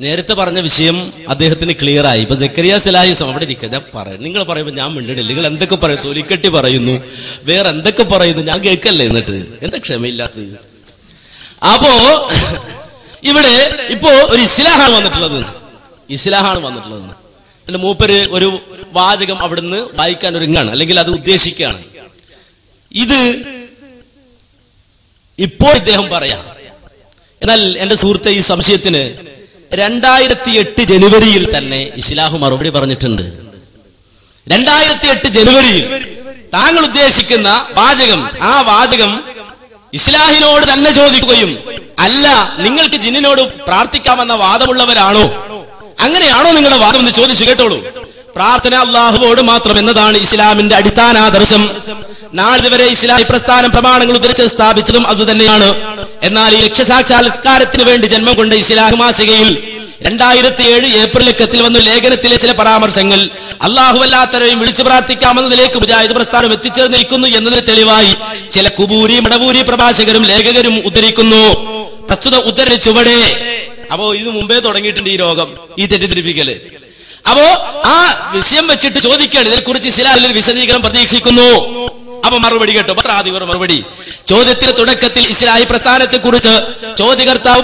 നേരത്തെ പറഞ്ഞ വിഷയം അദ്ദേഹത്തിന് ക്ലിയർ ആയി. ഇപ്പൊ സക്കരിയ സലാഹി അവിടെ ഇരിക്കുക. ഞാൻ പറയാം, നിങ്ങൾ പറയുമ്പോൾ ഞാൻ മിണ്ടണില്ല. നിങ്ങൾ എന്തൊക്കെ പറയും? തൊലിക്കട്ടി പറയുന്നു, വേറെ എന്തൊക്കെ പറയുന്നു, ഞാൻ കേൾക്കല്ലേ? എന്നിട്ട് എന്താ ക്ഷമയില്ലാത്തത്? അപ്പോ ഇവിടെ ഇപ്പോ ഒരു ഇസ്ലാഹാണ് വന്നിട്ടുള്ളത്. എന്റെ മൂപ്പര് ഒരു വാചകം അവിടുന്ന് വായിക്കാൻ ഒരുങ്ങാണ്, അല്ലെങ്കിൽ അത് ഉദ്ദേശിക്കുകയാണ്. ഇത് ഇപ്പോൾ ഇദ്ദേഹം പറയാം. എന്നാൽ എന്റെ സുഹൃത്തെ, ഈ സംശയത്തിന് 2008 ജനുവരിയിൽ തന്നെ ഇസ്ലാഹ് മറുപടി പറഞ്ഞിട്ടുണ്ട്. 2008 ജനുവരിയിൽ താങ്കൾ ഉദ്ദേശിക്കുന്ന വാചകം, ആ വാചകം ഇസ്ലാഹിനോട് തന്നെ ചോദിക്കുകയും അല്ല നിങ്ങൾക്ക് ജിന്നിനോട് പ്രാർത്ഥിക്കാമെന്ന വാദമുള്ളവരാണോ, അങ്ങനെയാണോ നിങ്ങളുടെ വാദം എന്ന് ചോദിച്ചു കേട്ടോളൂ. പ്രാർത്ഥന അള്ളാഹുവോട് മാത്രം എന്നതാണ് ഇസ്ലാമിന്റെ അടിസ്ഥാനാദർശം. നാളിതുവരെ ഇസ്ലാമി പ്രസ്ഥാനം പ്രമാണങ്ങൾ ഉദ്ധരിച്ച് സ്ഥാപിച്ചതും അതുതന്നെയാണ്. എന്നാൽ ഈ ലക്ഷ്യസാക്ഷാത്കാരത്തിന് വേണ്ടി ജന്മം കൊണ്ട ഇസ്ലാം മാസികയിൽ 2007 ഏപ്രിൽ ലക്കത്തിൽ വന്ന ലേഖനത്തിലെ ചില പരാമർശങ്ങൾ അല്ലാഹുവല്ലാത്തവരെയും വിളിച്ചു പ്രാർത്ഥിക്കാമെന്നതിലേക്ക് മുജാഹിദ് പ്രസ്ഥാനം എത്തിച്ചേർന്നിരിക്കുന്നു എന്നതിന് തെളിവായി ചില കുബൂരി മടവൂരി പ്രഭാഷകരും ലേഖകരും ഉദ്ധരിക്കുന്നു. പ്രസ്തുത ഉദ്ധരണി ചുവടെ. അപ്പോ ഇത് മുമ്പേ തുടങ്ങിയിട്ടുണ്ട് ഈ രോഗം, ഈ തെറ്റിദ്ധരിപ്പിക്കല്. അപ്പോ ആ വിഷയം വെച്ചിട്ട് ചോദിക്കുകയാണ്, ഇതിനെക്കുറിച്ച് ഇസ്ലാമിൽ ഒരു വിശദീകരണം പ്രതീക്ഷിക്കുന്നു. അപ്പൊ മറുപടി കേട്ടോ, പത്രാധിപർ മറുപടി. ചോദ്യത്തിന്റെ തുടക്കത്തിൽ ഇസ്ലാഹി പ്രസ്ഥാനത്തെ കുറിച്ച് ചോദ്യകർത്താവ്